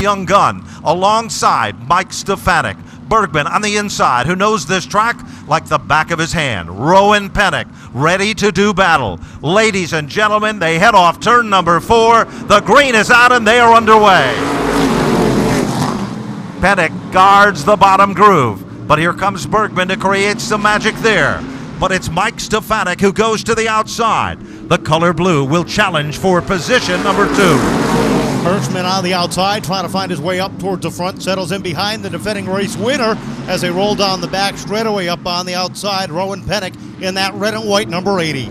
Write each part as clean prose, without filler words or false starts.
young gun alongside Mike Stefanik. Bergman on the inside, who knows this track like the back of his hand. Rowan Pennick ready to do battle. Ladies and gentlemen, they head off turn number 4. The green is out and they are underway. Pennick guards the bottom groove, but here comes Bergman to create some magic there. But it's Mike Stefanik who goes to the outside. The color blue will challenge for position number 2. Hirschman on the outside, trying to find his way up towards the front, settles in behind the defending race winner as they roll down the back straightaway up on the outside. Rowan Pennick in that red and white number 80.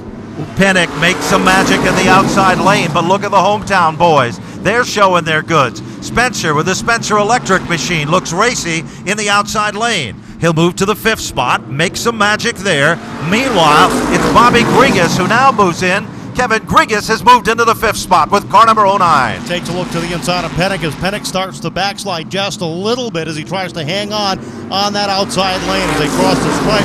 Pennick makes some magic in the outside lane, but look at the hometown boys. They're showing their goods. Spencer with the Spencer electric machine looks racy in the outside lane. He'll move to the 5th spot, make some magic there. Meanwhile, it's Bobby Grigas who now moves in. Kevin Grigas has moved into the 5th spot with car number 09. Takes a look to the inside of Pennick as Pennick starts to backslide just a little bit as he tries to hang on that outside lane as they cross the stripe.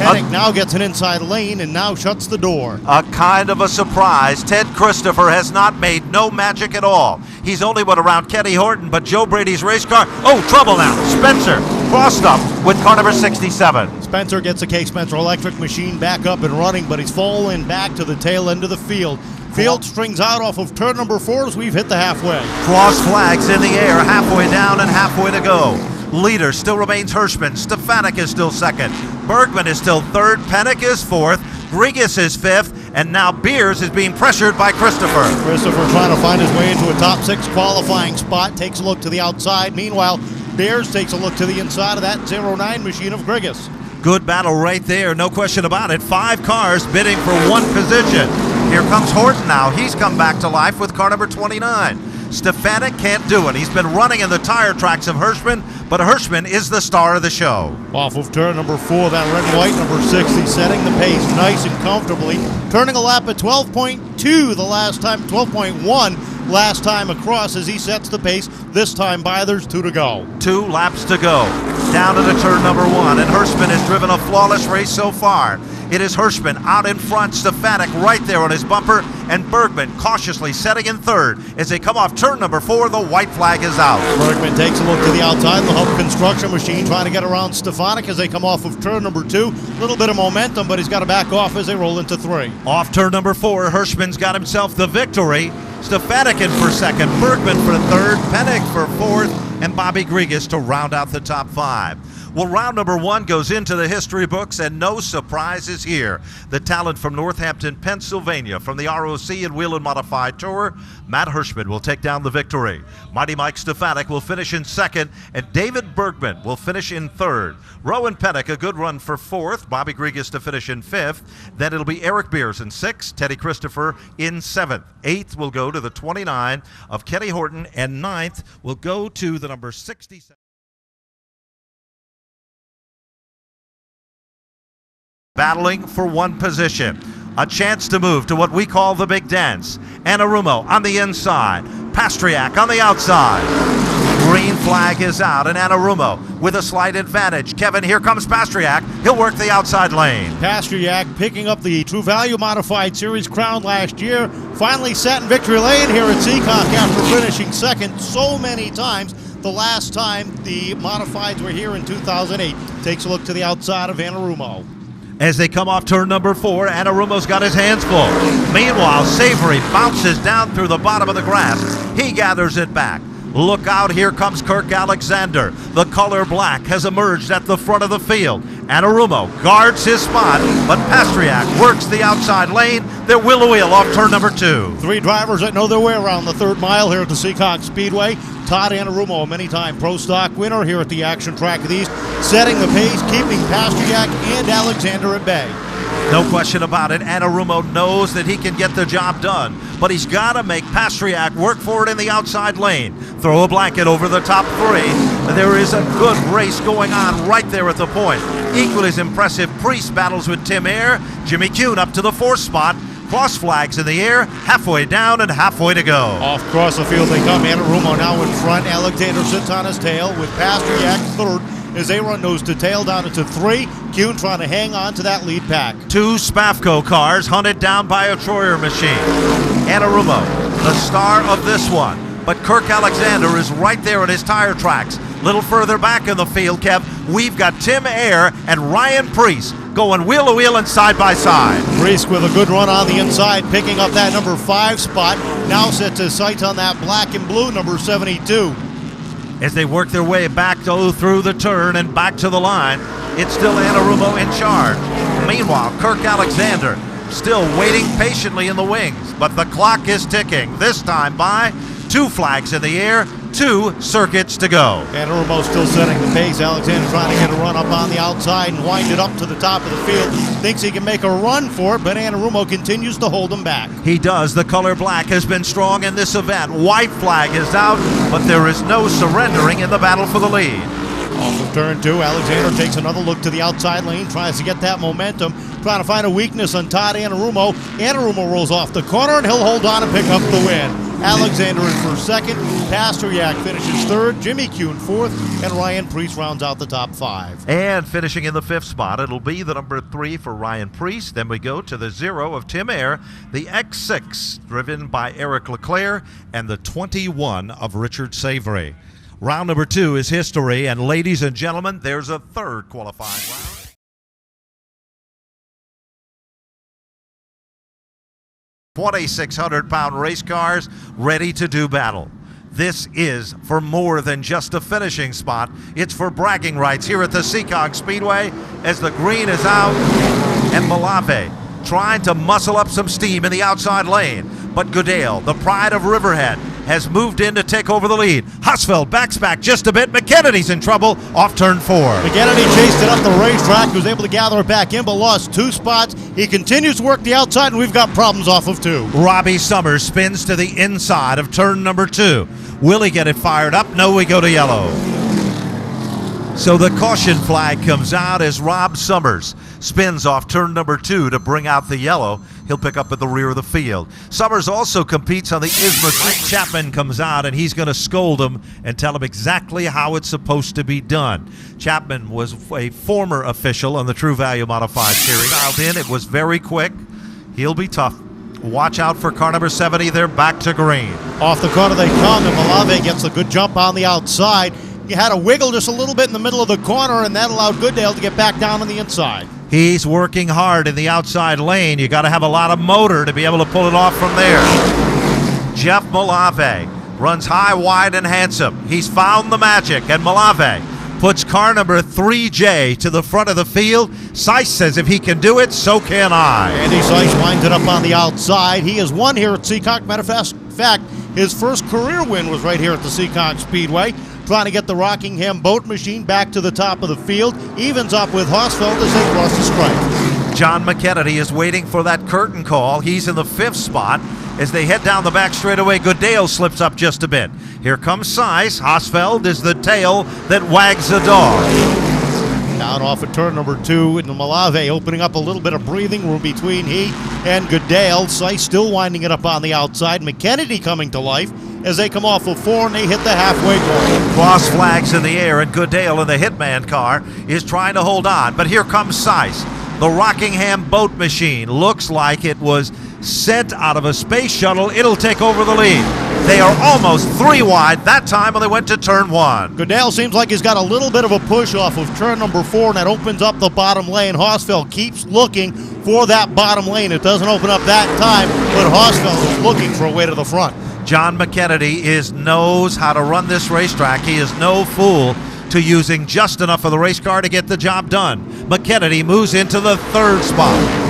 Pennick now gets an inside lane and now shuts the door. A kind of a surprise. Ted Christopher has not made no magic at all. He's only went around Kenny Horton, but Joe Brady's race car. Oh, trouble now. Spencer crossed up with car number 67. Spencer gets the K. Spencer electric machine back up and running, but he's falling back to the tail end of the field. Field strings out off of turn number 4 as we've hit the halfway. Cross flags in the air, halfway down and halfway to go. Leader still remains Hirschman. Stefanik is still 2nd. Bergman is still 3rd. Pennick is 4th. Grigas is 5th. And now Beers is being pressured by Christopher. Christopher trying to find his way into a top 6 qualifying spot. Takes a look to the outside. Meanwhile, Beers takes a look to the inside of that 09 machine of Grigas. Good battle right there, no question about it. 5 cars bidding for 1 position. Here comes Horton now. He's come back to life with car number 29. Stefanik can't do it. He's been running in the tire tracks of Hirschman, but Hirschman is the star of the show. Off of turn number 4, that red and white number 60, setting the pace nice and comfortably. Turning a lap at 12.2 the last time, 12.1 last time across as he sets the pace. This time by, there's 2 to go. 2 laps to go. Down to the turn number 1, and Hirschman has driven a flawless race so far. It is Hirschman out in front, Stefanik right there on his bumper, and Bergman cautiously setting in 3rd. As they come off turn number 4, the white flag is out. Bergman takes a look to the outside, the Hub construction machine trying to get around Stefanik as they come off of turn number 2. Little bit of momentum, but he's got to back off as they roll into 3. Off turn number 4, Hirschman's got himself the victory. Stefanik in for 2nd, Bergman for 3rd, Pennick for 4th, and Bobby Grigas to round out the top 5. Well, round number 1 goes into the history books, and no surprises here. The talent from Northampton, Pennsylvania, from the ROC and Wheel and Modified Tour, Matt Hirschman will take down the victory. Mighty Mike Stefanik will finish in 2nd, and David Bergman will finish in 3rd. Rowan Pennick, a good run for 4th. Bobby Grigas to finish in 5th. Then it'll be Eric Beers in 6th, Teddy Christopher in 7th. 8th will go to the 29 of Kenny Horton, and 9th will go to the number 67. Battling for 1 position. A chance to move to what we call the big dance. Anarumo on the inside. Pastriak on the outside. Green flag is out, and Anarumo with a slight advantage. Kevin, here comes Pastriak. He'll work the outside lane. Pastriak picking up the True Value Modified Series crown last year. Finally sat in victory lane here at Seekonk after finishing 2nd so many times. The last time the Modifieds were here in 2008. Takes a look to the outside of Anarumo. As they come off turn number 4, Anarumo's got his hands full. Meanwhile, Savory bounces down through the bottom of the grass. He gathers it back. Look out, here comes Kirk Alexander. The color black has emerged at the front of the field. Anarumo guards his spot, but Pastriak works the outside lane. They're wheel-to-wheel off turn number 2. 3 drivers that know their way around the 3rd mile here at the Seekonk Speedway. Todd Anarumo, a many-time Pro Stock winner here at the Action Track of the East, setting the pace, keeping Pastriak and Alexander at bay. No question about it. Anarumo knows that he can get the job done, but he's got to make Pastriak work for it in the outside lane. Throw a blanket over the top 3. There is a good race going on right there at the point. Equally as impressive, Priest battles with Tim Ayer. Jimmy Kuhn up to the 4th spot. Cross flags in the air, halfway down and halfway to go. Off across the field they come. Anarumo now in front. Alexander sits on his tail with Pastriak 3rd as they run nose to tail down into 3. Kuhn trying to hang on to that lead pack. 2 Spafco cars hunted down by a Troyer machine. Anarumo, the star of this one, but Kirk Alexander is right there at his tire tracks. Little further back in the field, Kev, we've got Tim Ayer and Ryan Preece going wheel to wheel and side by side. Preece with a good run on the inside, picking up that number 5 spot. Now sets his sights on that black and blue number 72. As they work their way back through the turn and back to the line, it's still Anarumo in charge. Meanwhile, Kirk Alexander still waiting patiently in the wings, but the clock is ticking. This time by 2 flags in the air, 2 circuits to go. Anarumo still setting the pace. Alexander trying to get a run up on the outside and wind it up to the top of the field. Thinks he can make a run for it, but Anarumo continues to hold him back. He does. The color black has been strong in this event. White flag is out, but there is no surrendering in the battle for the lead. Off of turn 2, Alexander takes another look to the outside lane, tries to get that momentum, trying to find a weakness on Todd Anarumo. Anarumo rolls off the corner, and he'll hold on and pick up the win. Alexander in for second, Pasteryak finishes third, Jimmy Kuhn fourth, and Ryan Preece rounds out the top 5. And finishing in the 5th spot, it'll be the number 3 for Ryan Preece. Then we go to the 0 of Tim Ayer, the X6 driven by Eric Leclerc, and the 21 of Richard Savory. Round number 2 is history, and ladies and gentlemen, there's a third qualifying round. 2,600-pound race cars ready to do battle. This is for more than just a finishing spot. It's for bragging rights here at the Seekonk Speedway as the green is out and Malave trying to muscle up some steam in the outside lane. But Goodale, the pride of Riverhead, has moved in to take over the lead. Husfeld backs back just a bit. McKennedy's in trouble off turn 4. McKennedy chased it up the racetrack. He was able to gather it back in, but lost 2 spots. He continues to work the outside, and we've got problems off of 2. Robbie Summers spins to the inside of turn number 2. Will he get it fired up? No, we go to yellow. So the caution flag comes out as Rob Summers spins off turn number 2 to bring out the yellow. He'll pick up at the rear of the field. Summers also competes on the Isthmus. Mike Chapman comes out and he's going to scold him and tell him exactly how it's supposed to be done. Chapman was a former official on the True Value Modified Series. Dialed in, it was very quick. He'll be tough. Watch out for car number 70. They're back to green. Off the corner they come, and Malave gets a good jump on the outside. He had a wiggle just a little bit in the middle of the corner, and that allowed Goodale to get back down on the inside. He's working hard in the outside lane. You got to have a lot of motor to be able to pull it off from there. Jeff Malave runs high, wide, and handsome. He's found the magic, and Malave puts car number 3J to the front of the field. Seiss says if he can do it, so can I. Andy Seiss winds it up on the outside. He has won here at Seekonk. Matter of fact, his first career win was right here at the Seekonk Speedway. Trying to get the Rockingham boat machine back to the top of the field. Evens up with Hosfeld as they cross the stripe. John McKennedy is waiting for that curtain call. He's in the 5th spot. As they head down the back straightaway, Goodale slips up just a bit. Here comes Seiss. Hosfeld is the tail that wags the dog. Down off of turn number 2, and Malave opening up a little bit of breathing room between he and Goodale. Seiss still winding it up on the outside. McKennedy coming to life as they come off of 4 and they hit the halfway point. Cross flags in the air, and Goodale in the Hitman car is trying to hold on. But here comes Seiss. The Rockingham boat machine looks like it was sent out of a space shuttle. It'll take over the lead. They are almost 3 wide that time when they went to turn 1. Goodale seems like he's got a little bit of a push off of turn number 4, and that opens up the bottom lane. Hosfeld keeps looking for that bottom lane. It doesn't open up that time, but Hosfeld is looking for a way to the front. John McKennedy knows how to run this racetrack. He is no fool to using just enough of the race car to get the job done. McKennedy moves into the 3rd spot.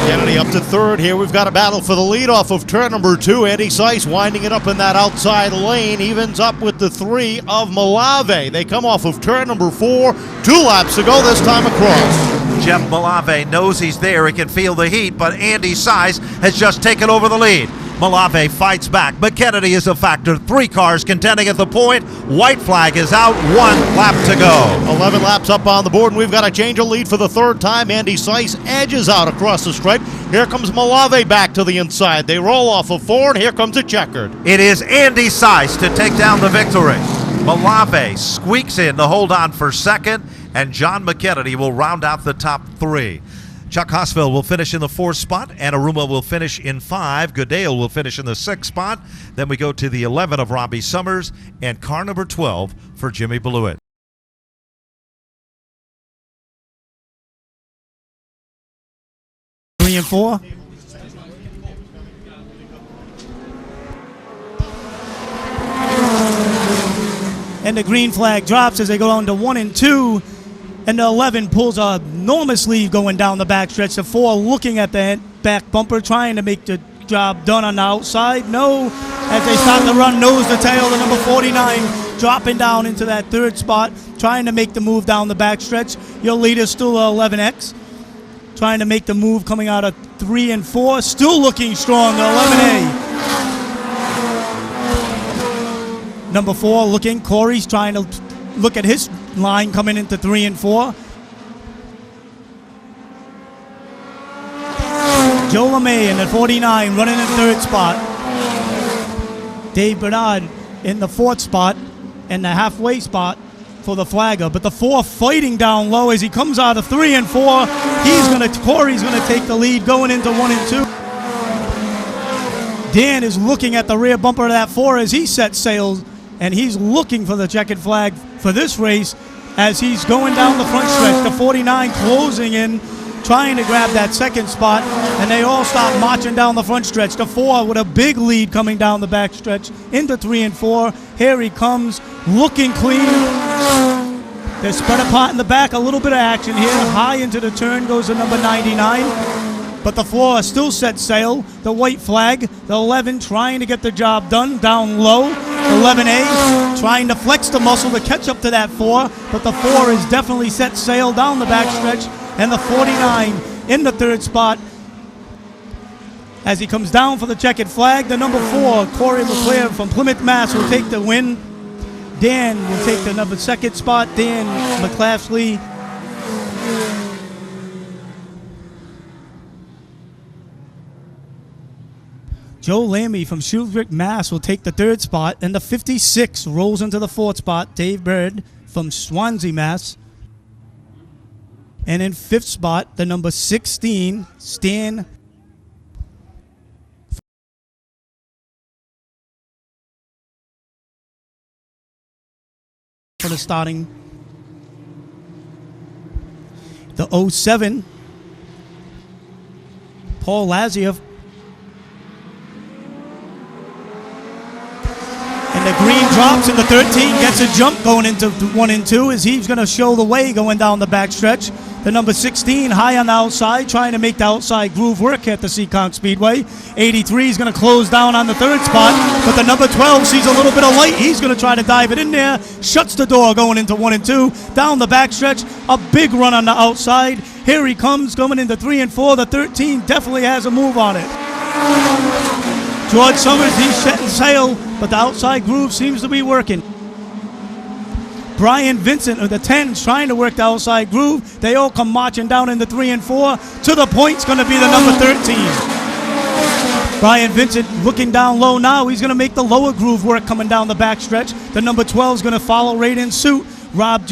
Kennedy up to 3rd. Here we've got a battle for the lead off of turn number 2. Andy Seiss winding it up in that outside lane. Evens up with the 3 of Malave. They come off of turn number 4. 2 laps to go this time across. Jeff Malave knows he's there. He can feel the heat, but Andy Seiss has just taken over the lead. Malave fights back. McKennedy is a factor. 3 cars contending at the point. White flag is out. 1 lap to go. 11 laps up on the board, and we've got a change of lead for the 3rd time. Andy Seiss edges out across the stripe. Here comes Malave back to the inside. They roll off of 4, and here comes a checkered. It is Andy Seiss to take down the victory. Malave squeaks in to hold on for 2nd, and John McKennedy will round out the top 3. Chuck Hosfeld will finish in the 4th spot. Anaruma will finish in 5. Goodale will finish in the 6th spot. Then we go to the 11 of Robbie Summers and car number 12 for Jimmy Blewett. Three and 4. And the green flag drops as they go on to 1 and 2. And the 11 pulls a enormous lead going down the backstretch. The 4 looking at the back bumper, trying to make the job done on the outside. No, as they start to run nose to tail, the number 49 dropping down into that 3rd spot, trying to make the move down the backstretch. Your leader still 11X, trying to make the move coming out of 3 and 4. Still looking strong, the 11A. Number 4 looking, Corey's trying to look at his line coming into 3 and 4. Joe LeMay in the 49 running in 3rd spot. Dave Bernard in the 4th spot and the halfway spot for the flagger. But the 4 fighting down low as he comes out of 3 and 4. Corey's gonna take the lead going into 1 and 2. Dan is looking at the rear bumper of that 4 as he sets sails, and he's looking for the checkered flag for this race as he's going down the front stretch. The 49 closing in, trying to grab that 2nd spot, and they all stop marching down the front stretch. The 4 with a big lead coming down the back stretch into 3 and 4. Here he comes, looking clean. They're spread apart in the back, a little bit of action here. High into the turn goes the number 99. But the 4 still set sail. The white flag, the 11 trying to get the job done down low. 11A trying to flex the muscle to catch up to that 4, but the 4 is definitely set sail down the backstretch, and the 49 in the 3rd spot as he comes down for the checkered flag. The number 4, Corey McClare from Plymouth, Mass, will take the win. Dan will take the number 2nd spot. Dan McClafsley. Joe Lammy from Shrewsbury, Mass. will take the 3rd spot, and the 56 rolls into the 4th spot. Dave Bird from Swansea, Mass. And in 5th spot, the number 16, Stan for the starting. The 07, Paul Laziev. And the green drops, and the 13 gets a jump going into 1 and 2 as he's going to show the way going down the backstretch. The number 16 high on the outside, trying to make the outside groove work at the Seekonk Speedway. 83 is going to close down on the 3rd spot, but the number 12 sees a little bit of light. He's going to try to dive it in there, shuts the door going into 1 and 2. Down the backstretch, a big run on the outside. Here he comes coming into 3 and 4. The 13 definitely has a move on it. George Summers, he's setting sail, but the outside groove seems to be working. Brian Vincent of the 10's trying to work the outside groove. They all come marching down in the 3 and 4. To the point's going to be the number 13. Brian Vincent looking down low now. He's going to make the lower groove work coming down the backstretch. The number 12 is going to follow right in suit. Rob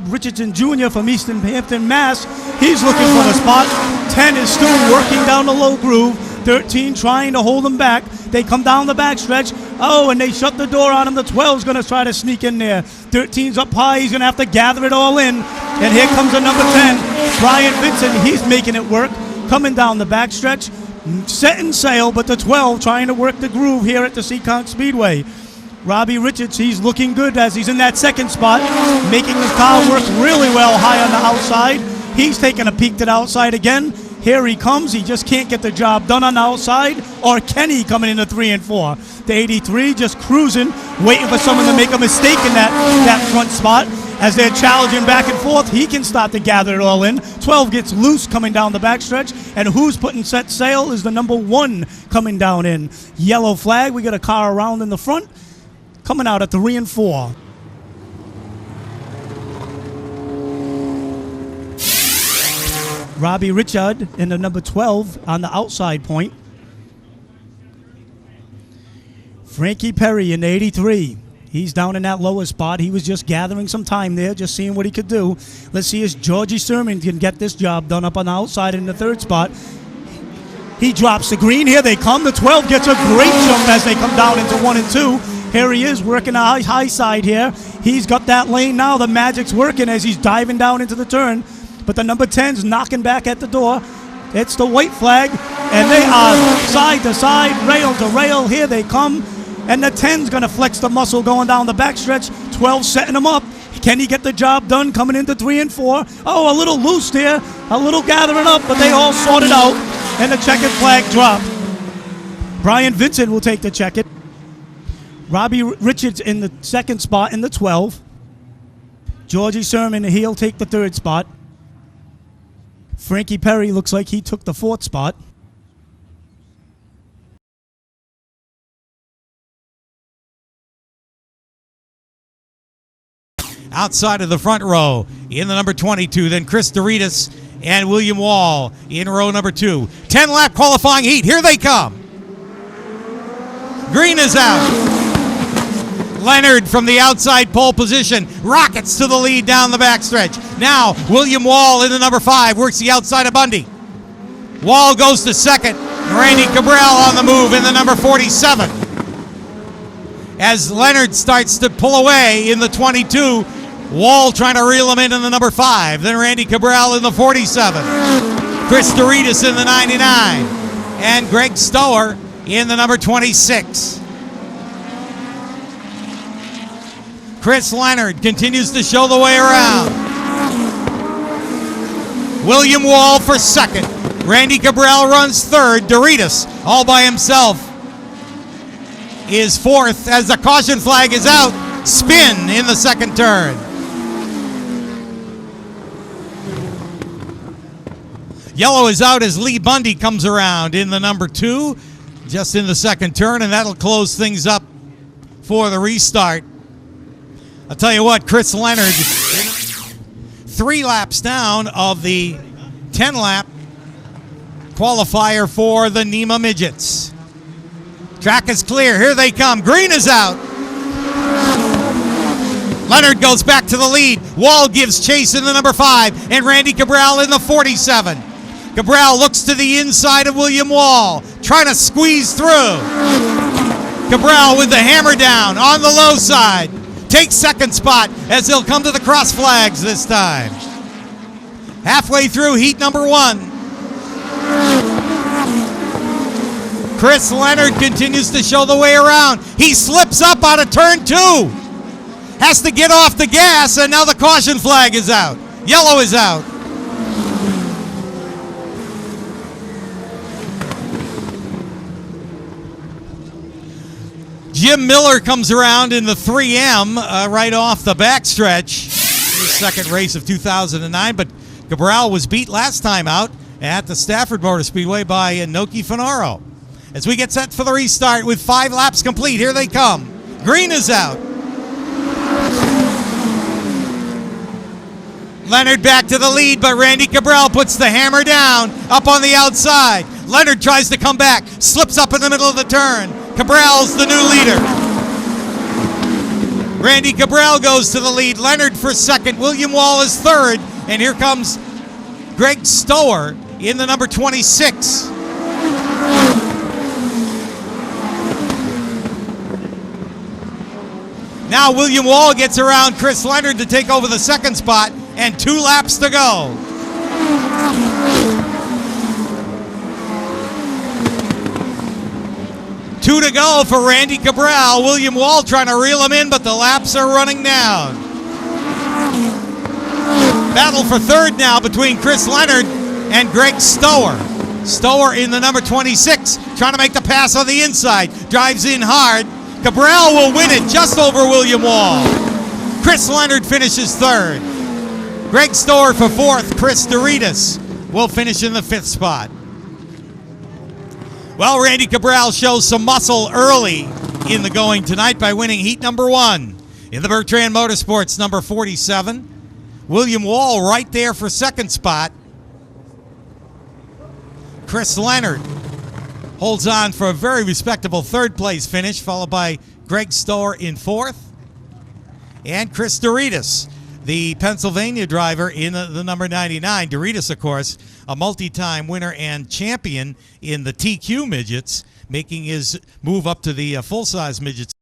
Richardson Jr. from Easton Hampton, Mass. He's looking for the spot. 10 is still working down the low groove. 13 trying to hold them back. They come down the backstretch. Oh, and they shut the door on him. The 12's going to try to sneak in there. 13's up high. He's going to have to gather it all in. And here comes the number 10, Brian Vincent. He's making it work. Coming down the backstretch. Setting sail, but the 12 trying to work the groove here at the Seekonk Speedway. Robbie Richards, he's looking good as he's in that 2nd spot. Making his car work really well high on the outside. He's taking a peek to the outside again. Here he comes. He just can't get the job done on the outside. Or Kenny coming into 3 and 4. The 83 just cruising, waiting for someone to make a mistake in that front spot. As they're challenging back and forth, he can start to gather it all in. 12 gets loose coming down the backstretch. And who's putting set sail is the number 1 coming down in. Yellow flag. We got a car around in the front. Coming out at 3 and 4. Robbie Richard in the number 12 on the outside point. Frankie Perry in the 83. He's down in that lower spot. He was just gathering some time there, just seeing what he could do. Let's see if Georgie Sermon can get this job done up on the outside in the third spot. He drops the green. Here they come. The 12 gets a great jump as they come down into 1 and 2. Here he is working the high side here. He's got that lane now. The magic's working as he's diving down into the turn. But the number 10's knocking back at the door. It's the white flag, and they are side to side, rail to rail. Here they come. And the 10's going to flex the muscle going down the backstretch. 12 setting him up. Can he get the job done coming into 3 and 4? Oh, a little loose there. A little gathering up, but they all sorted out. And the checkered flag dropped. Brian Vincent will take the checkered. Robbie Richards in the second spot in the 12. Georgie Sermon, he'll take the third spot. Frankie Perry looks like he took the fourth spot. Outside of the front row in the number 22, then Chris Doritas and William Wall in row number 2. 10-lap qualifying heat. Here they come. Green is out. Leonard from the outside pole position rockets to the lead down the backstretch. Now William Wall in the number 5 works the outside of Bundy. Wall goes to second. Randy Cabral on the move in the number 47. As Leonard starts to pull away in the 22, Wall trying to reel him in the number 5. Then Randy Cabral in the 47. Chris Doritas in the 99. And Greg Stower in the number 26. Chris Leonard continues to show the way around. William Wall for second. Randy Cabral runs third. Doritas all by himself is fourth as the caution flag is out. Spin in the second turn. Yellow is out as Lee Bundy comes around in the number 2, just in the second turn, and that'll close things up for the restart. I'll tell you what, Chris Leonard, 3 laps down of the 10-lap qualifier for the NEMA midgets. Track is clear. Here they come. Green is out. Leonard goes back to the lead. Wall gives chase in the number 5, and Randy Cabral in the 47. Cabral looks to the inside of William Wall, trying to squeeze through. Cabral with the hammer down on the low side. Takes second spot as they'll come to the cross flags this time. Halfway through heat number 1. Chris Leonard continues to show the way around. He slips up out of turn 2. Has to get off the gas, and now the caution flag is out. Yellow is out. Jim Miller comes around in the 3M right off the backstretch. His second race of 2009, but Cabral was beat last time out at the Stafford Motor Speedway by Inoki Finaro. As we get set for the restart with 5 laps complete, here they come. Green is out. Leonard back to the lead, but Randy Cabral puts the hammer down up on the outside. Leonard tries to come back, slips up in the middle of the turn. Cabral's the new leader. Randy Cabral goes to the lead. Leonard for second. William Wall is third. And here comes Greg Stower in the number 26. Now William Wall gets around Chris Leonard to take over the second spot, and 2 laps to go. Two to go for Randy Cabral. William Wall trying to reel him in, but the laps are running down. Battle for third now between Chris Leonard and Greg Stower. Stower in the number 26, trying to make the pass on the inside. Drives in hard. Cabral will win it just over William Wall. Chris Leonard finishes third. Greg Stower for fourth. Chris Doritas will finish in the 5th spot. Well, Randy Cabral shows some muscle early in the going tonight by winning heat number 1 in the Bertrand Motorsports number 47. William Wall right there for second spot. Chris Leonard holds on for a very respectable third place finish, followed by Greg Stower in 4th. and Chris Doritas, the Pennsylvania driver in the number 99. Doritas, of course, a multi-time winner and champion in the TQ midgets, making his move up to the full-size midgets.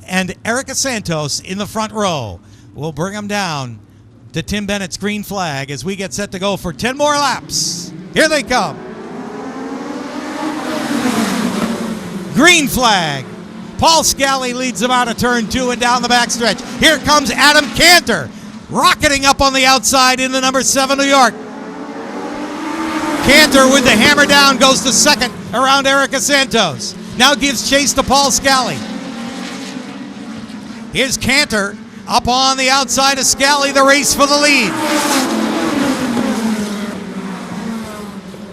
And Erica Santos in the front row. We'll bring him down to Tim Bennett's green flag as we get set to go for 10 more laps. Here they come. Green flag. Paul Scally leads them out of turn 2 and down the backstretch. Here comes Adam Cantor, rocketing up on the outside in the number 7 New York. Cantor with the hammer down goes to second around Erica Santos. Now gives chase to Paul Scally. Here's Cantor up on the outside of Scally, the race for the lead.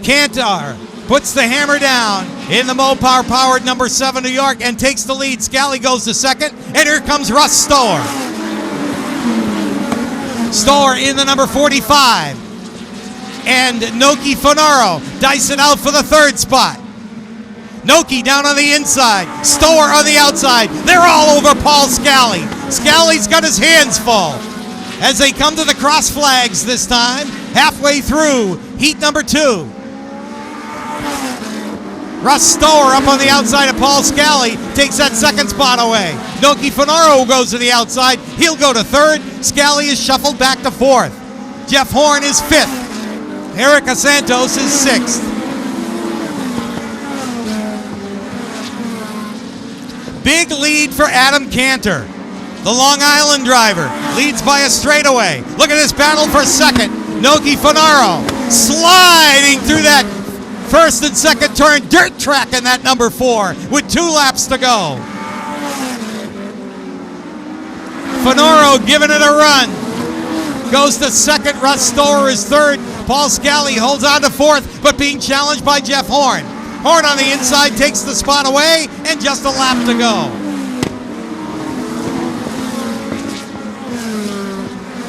Cantor puts the hammer down in the Mopar-powered number 7 New York and takes the lead. Scally goes to second, and here comes Russ Stower. Stower in the number 45. And Noki Fonaro dice it out for the third spot. Noki down on the inside, Stower on the outside. They're all over Paul Scally. Scally's got his hands full as they come to the cross flags this time, halfway through heat number 2. Russ Stower up on the outside of Paul Scally takes that second spot away. Noki Fonaro goes to the outside. He'll go to third. Scally is shuffled back to fourth. Jeff Horn is fifth. Erica Santos is sixth. Big lead for Adam Cantor. The Long Island driver leads by a straightaway. Look at this battle for second. Noki Fonaro sliding through that first and second turn, dirt track in that number 4 with 2 laps to go. Fonaro giving it a run. Goes to second, Russ Stower is third. Paul Scally holds on to fourth, but being challenged by Jeff Horn. Horn on the inside takes the spot away, and just a lap to go.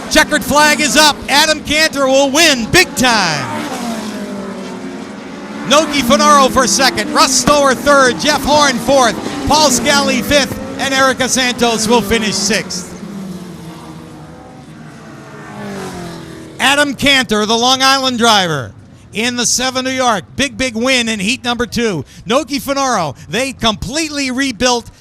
Checkered flag is up. Adam Cantor will win big time. Noki Fonaro for second, Russ Stower third, Jeff Horn fourth, Paul Scally fifth, and Erica Santos will finish sixth. Adam Cantor, the Long Island driver, in the 7 New York. Big win in heat number 2. Noki Fonaro, they completely rebuilt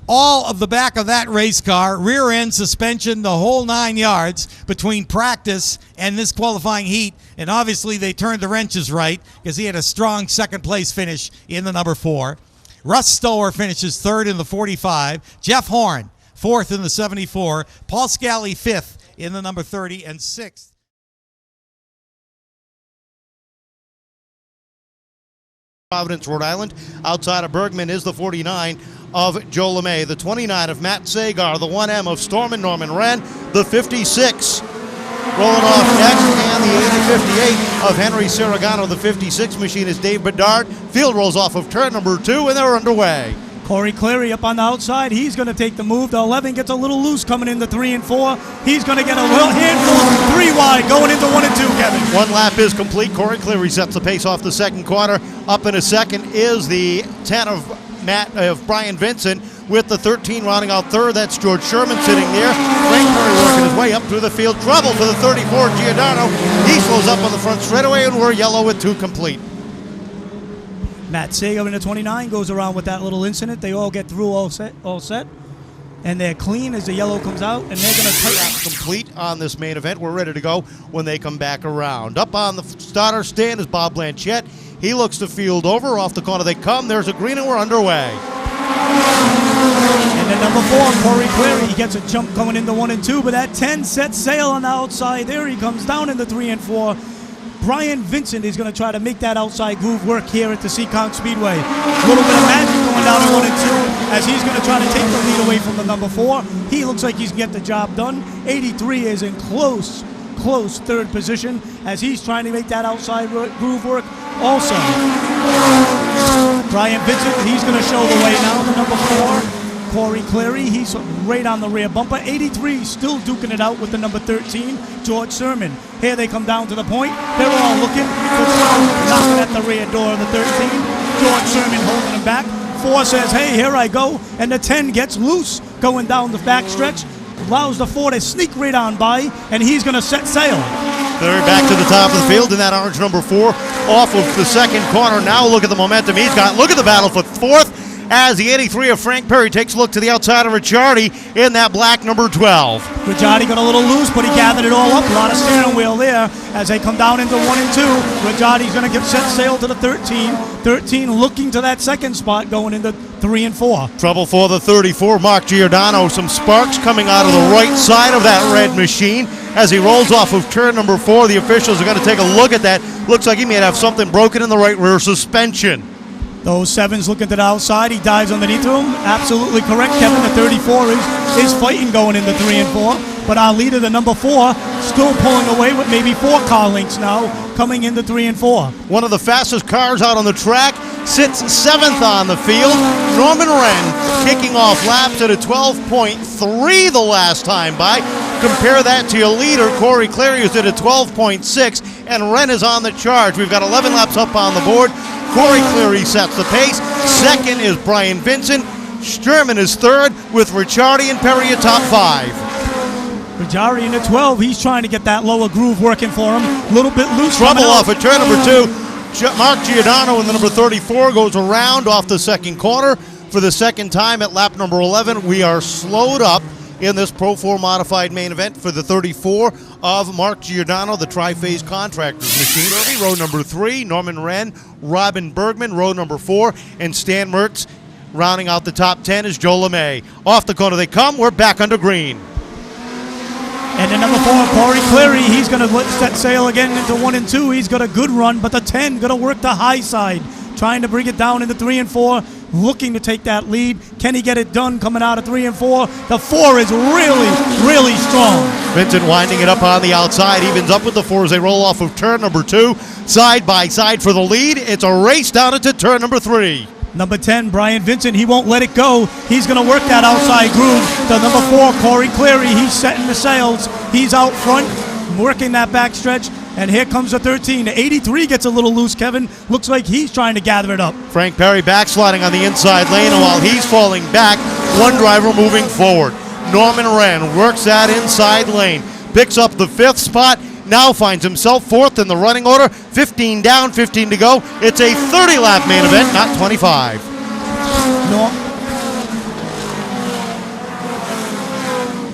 all of the back of that race car, rear end, suspension, the whole 9 yards between practice and this qualifying heat. And obviously they turned the wrenches right because he had a strong second place finish in the number 4. Russ Stower finishes third in the 45. Jeff Horn, fourth in the 74. Paul Scally, fifth in the number 30 and sixth. Providence, Rhode Island. Outside of Bergman is the 49 of Joe LeMay, the 29 of Matt Sagar, the 1M of Storm and Norman Wren, the 56 rolling off next, and the 58 of Henry Siragano. The 56 machine is Dave Bedard. Field rolls off of turn number 2, and they're underway. Corey Cleary up on the outside. He's going to take the move. The 11 gets a little loose coming into 3 and 4. He's going to get a little handful. 3 wide going into 1 and 2, Kevin. 1 lap is complete. Corey Cleary sets the pace off the second quarter. Up in a second is the 10 of Brian Vincent, with the 13 rounding out third. That's George Sherman sitting there. Frank Perry working his way up through the field. Trouble for the 34, Giordano. He slows up on the front straightaway, and we're yellow with 2 complete. Matt Sager in the 29 goes around with that little incident. They all get through all set. And they're clean as the yellow comes out, and they're going to tighten. Complete on this main event. We're ready to go when they come back around. Up on the starter stand is Bob Blanchette. He looks to field over. Off the corner they come. There's a green, and we're underway. And then number 4, Corey Cleary, he gets a jump coming into 1 and 2, but that 10 sets sail on the outside. There he comes down into 3 and 4. Brian Vincent is going to try to make that outside groove work here at the Seekonk Speedway. A little bit of magic going down in 1 and 2 as he's going to try to take the lead away from the number 4. He looks like he's going to get the job done. 83 is in close third position as he's trying to make that outside groove work also. Brian Vincent, he's going to show the way now, the number 4. Corey Cleary, he's right on the rear bumper. 83 still duking it out with the number 13, George Sherman. Here they come down to the point. They're all looking for 12, knocking at the rear door of the 13. George Sherman holding him going back. 4 says, hey, here I go. And the 10 gets loose going down the backstretch. Allows the 4 to sneak right on by, and he's going to set sail. They're back to the top of the field in that orange number 4 off of the second corner. Now look at the momentum he's got. Look at the battle for fourth as the 83 of Frank Perry takes a look to the outside of Ricciardi in that black number 12. Ricciardi got a little loose, but he gathered it all up. A lot of steering wheel there as they come down into 1 and 2. Ricciardi's going to give set sail to the 13. 13 looking to that second spot going into 3 and 4. Trouble for the 34, Mark Giordano. Some sparks coming out of the right side of that red machine as he rolls off of turn number 4. The officials are going to take a look at that. Looks like he may have something broken in the right rear suspension. Those 7s looking to the outside. He dives underneath him. Absolutely correct, Kevin. The 34 is fighting going into 3 and 4. But our leader, the number 4, still pulling away with maybe 4 car lengths now coming into 3 and 4. One of the fastest cars out on the track sits 7th on the field. Norman Wren kicking off laps at a 12.3 the last time by. Compare that to your leader, Corey Clary, who's at a 12.6, and Wren is on the charge. We've got 11 laps up on the board. Corey Clary sets the pace. Second is Brian Vincent. Sturman is third with Ricciardi and Perry atop 5. Ricciardi in the 12. He's trying to get that lower groove working for him. A little bit loose. Trouble off at turn number 2. Mark Giordano in the number 34 goes around off the second corner for the second time at lap number 11. We are slowed up in this Pro 4 modified main event for the 34 of Mark Giordano, the Tri-Phase Contractors machine. Early row number 3, Norman Wren, Robin Bergman, row number 4, and Stan Mertz rounding out the top 10 is Joe LeMay. Off the corner they come. We're back under green. And the number 4, Corey Clary, he's going to set sail again into 1 and 2. He's got a good run, but the 10 going to work the high side, trying to bring it down into 3 and 4, looking to take that lead. Can he get it done coming out of 3 and 4? The 4 is really, really strong. Vincent winding it up on the outside, evens up with the 4 as they roll off of turn number 2. Side by side for the lead. It's a race down into turn number 3. Number 10, Brian Vincent, he won't let it go. He's going to work that outside groove. The number 4, Corey Clary, he's setting the sails. He's out front, working that backstretch. And here comes the 13. The 83 gets a little loose, Kevin. Looks like he's trying to gather it up. Frank Perry backsliding on the inside lane, and while he's falling back, one driver moving forward. Norman Wren works that inside lane, picks up the 5th spot, now finds himself 4th in the running order. 15 down, 15 to go. It's a 30-lap main event, not 25.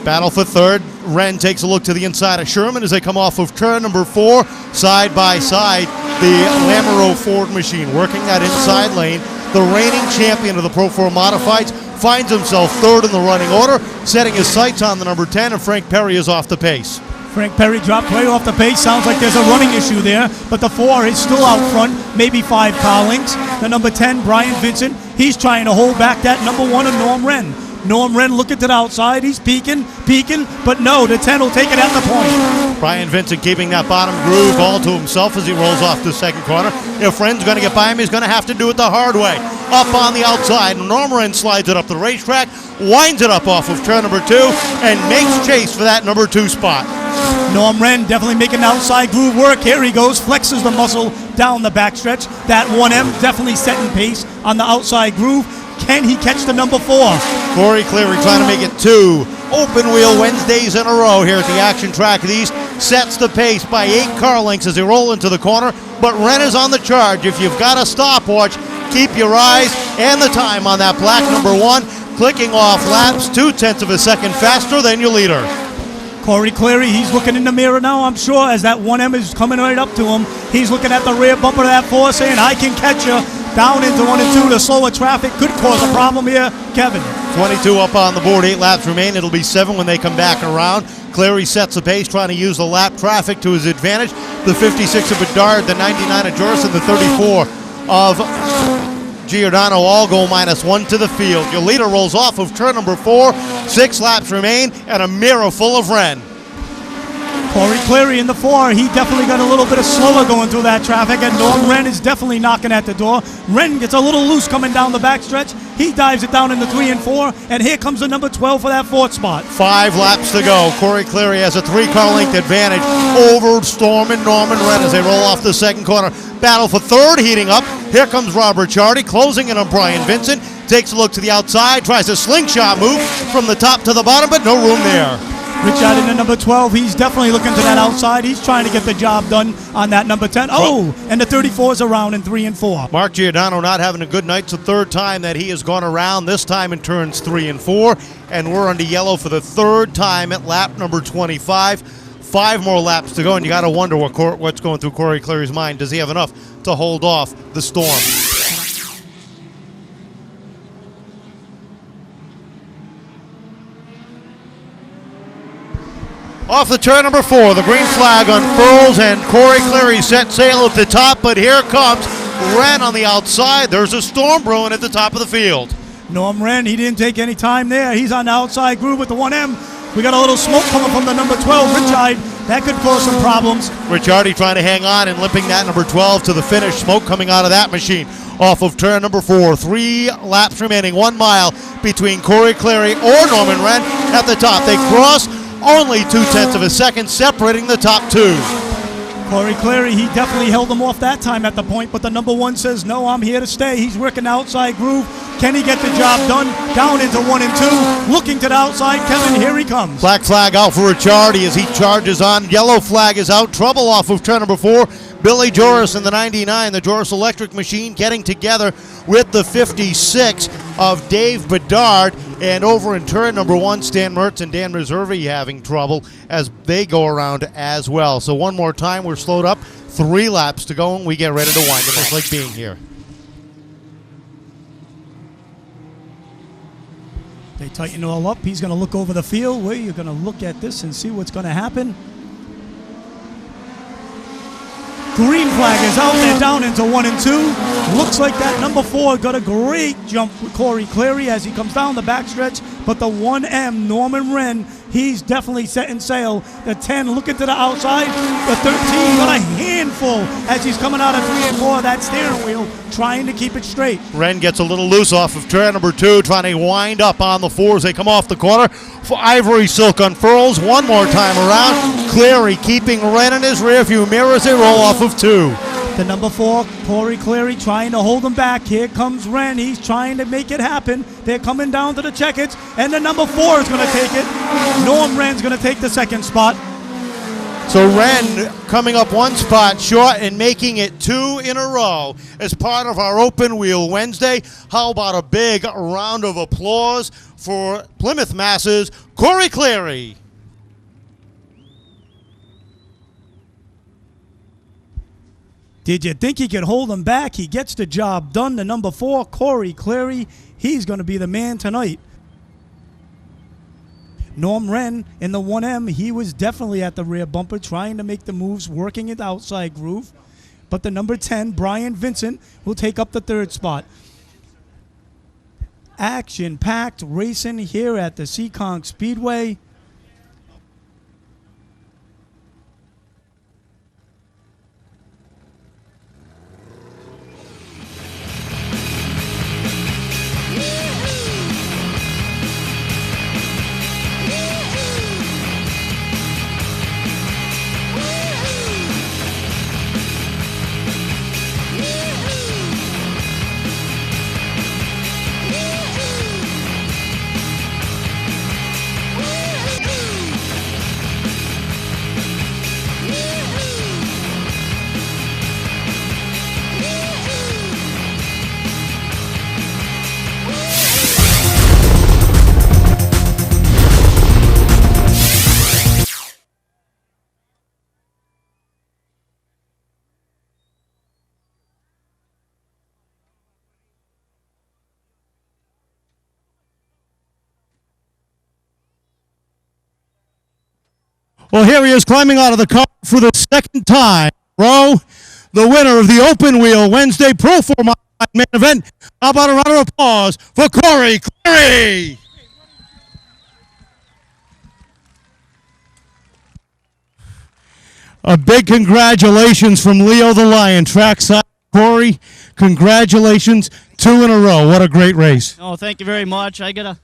Battle for third. Wren takes a look to the inside of Sherman as they come off of turn number 4. Side by side, the Lamoureux Ford machine working that inside lane. The reigning champion of the Pro 4 Modifieds finds himself 3rd in the running order, setting his sights on the number 10, and Frank Perry is off the pace. Frank Perry dropped way off the pace. Sounds like there's a running issue there, but the 4 is still out front, maybe 5 car lengths. The number 10, Brian Vincent, he's trying to hold back that number 1 of Norm Wren. Norm Wren looking to the outside. He's peeking, but no, the 10 will take it at the point. Brian Vincent keeping that bottom groove all to himself as he rolls off the second corner. If Wren's going to get by him, he's going to have to do it the hard way. Up on the outside, Norm Wren slides it up the racetrack, winds it up off of turn number 2, and makes chase for that number 2 spot. Norm Wren definitely making outside groove work. Here he goes, flexes the muscle down the backstretch. That 1M definitely setting pace on the outside groove. Can he catch the number 4? Corey Clary trying to make it 2 open wheel Wednesdays in a row here at the Action Track East. Sets the pace by 8 car lengths as they roll into the corner, but Wren is on the charge. If you've got a stopwatch, keep your eyes and the time on that black number 1, clicking off laps 0.2 of a second faster than your leader. Corey Clary, he's looking in the mirror now, I'm sure, as that 1M is coming right up to him. He's looking at the rear bumper of that 4 saying, I can catch you. Down into 1 and 2, the slower traffic could cause a problem here, Kevin. 22 up on the board, 8 laps remain. It'll be 7 when they come back around. Clary sets the pace, trying to use the lap traffic to his advantage. The 56 of Bedard, the 99 of Joris, and the 34 of Giordano all go -1 to the field. Your leader rolls off of turn number 4. 6 laps remain, and a mirror full of Wren. Corey Cleary in the 4. He definitely got a little bit of slower going through that traffic, and Norm Wren is definitely knocking at the door. Wren gets a little loose coming down the backstretch. He dives it down in the 3 and 4, and here comes the number 12 for that 4th spot. 5 laps to go. Corey Cleary has a 3-car length advantage over Storm and Norman Wren as they roll off the second corner. Battle for 3rd heating up. Here comes Robert Chardy closing in on Brian Vincent. Takes a look to the outside, tries a slingshot move from the top to the bottom, but no room there. Richard in the number 12, he's definitely looking to that outside. He's trying to get the job done on that number 10. Oh, and the 34 is around in 3 and 4. Mark Giordano not having a good night. It's the 3rd time that he has gone around, this time in turns 3 and 4. And we're under yellow for the 3rd time at lap number 25. 5 more laps to go, and you got to wonder what's going through Corey Cleary's mind. Does he have enough to hold off the Storm? Off the turn number 4, the green flag unfurls, and Corey Cleary set sail at the top, but here comes Wren on the outside. There's a storm brewing at the top of the field. Norm Wren, he didn't take any time there. He's on the outside groove with the 1M. We got a little smoke coming from the number 12, Richard. That could cause some problems. Ricciardi trying to hang on and limping that number 12 to the finish. Smoke coming out of that machine. Off of turn number 4, 3 laps remaining, 1 mile between Corey Cleary or Norman Wren at the top. They cross. Only 0.2 of a second separating the top 2. Corey Cleary, he definitely held them off that time at the point, but the number 1 says, no, I'm here to stay. He's working the outside groove. Can he get the job done? Down into 1 and 2. Looking to the outside. Kevin, here he comes. Black flag out for Ricciardi as he charges on. Yellow flag is out. Trouble off of turn number 4. Billy Joris in the 99, the Joris Electric Machine, getting together with the 56 of Dave Bedard. And over in turn number 1, Stan Mertz and Dan Reservi having trouble as they go around as well. So one more time, we're slowed up. 3 laps to go, and we get ready to wind it. It's like being here. They tighten it all up. He's going to look over the field. Where you're going to look at this and see what's going to happen. Green flag is out there, down into 1 and 2. Looks like that number 4 got a great jump with Corey Cleary as he comes down the backstretch. But the 1M, Norman Wren, he's definitely setting sail. The 10 looking to the outside. The 13 got a handful as he's coming out of 3 and 4 of that steering wheel, trying to keep it straight. Wren gets a little loose off of turn number 2, trying to wind up on the 4 as they come off the corner. Ivory Silk unfurls one more time around. Cleary keeping Wren in his rearview mirror as they roll off of 2. The number 4, Corey Cleary, trying to hold him back. Here comes Wren. He's trying to make it happen. They're coming down to the checkers, and the number 4 is going to take it. Norm Wren's going to take the 2nd spot. So Wren coming up 1 spot short and making it 2 in a row as part of our Open Wheel Wednesday. How about a big round of applause for Plymouth Mass's Corey Cleary. Did you think he could hold him back? He gets the job done. The number 4, Corey Cleary, he's going to be the man tonight. Norm Wren in the 1M, he was definitely at the rear bumper trying to make the moves, working it outside groove. But the number 10, Brian Vincent, will take up the 3rd spot. Action-packed racing here at the Seekonk Speedway. Well, here he is climbing out of the car for the 2nd time. The winner of the Open Wheel Wednesday Pro 4 main event. How about a round of applause for Corey Cleary? A big congratulations from Leo the Lion, trackside. Corey, congratulations, 2 in a row. What a great race. Oh, thank you very much. We've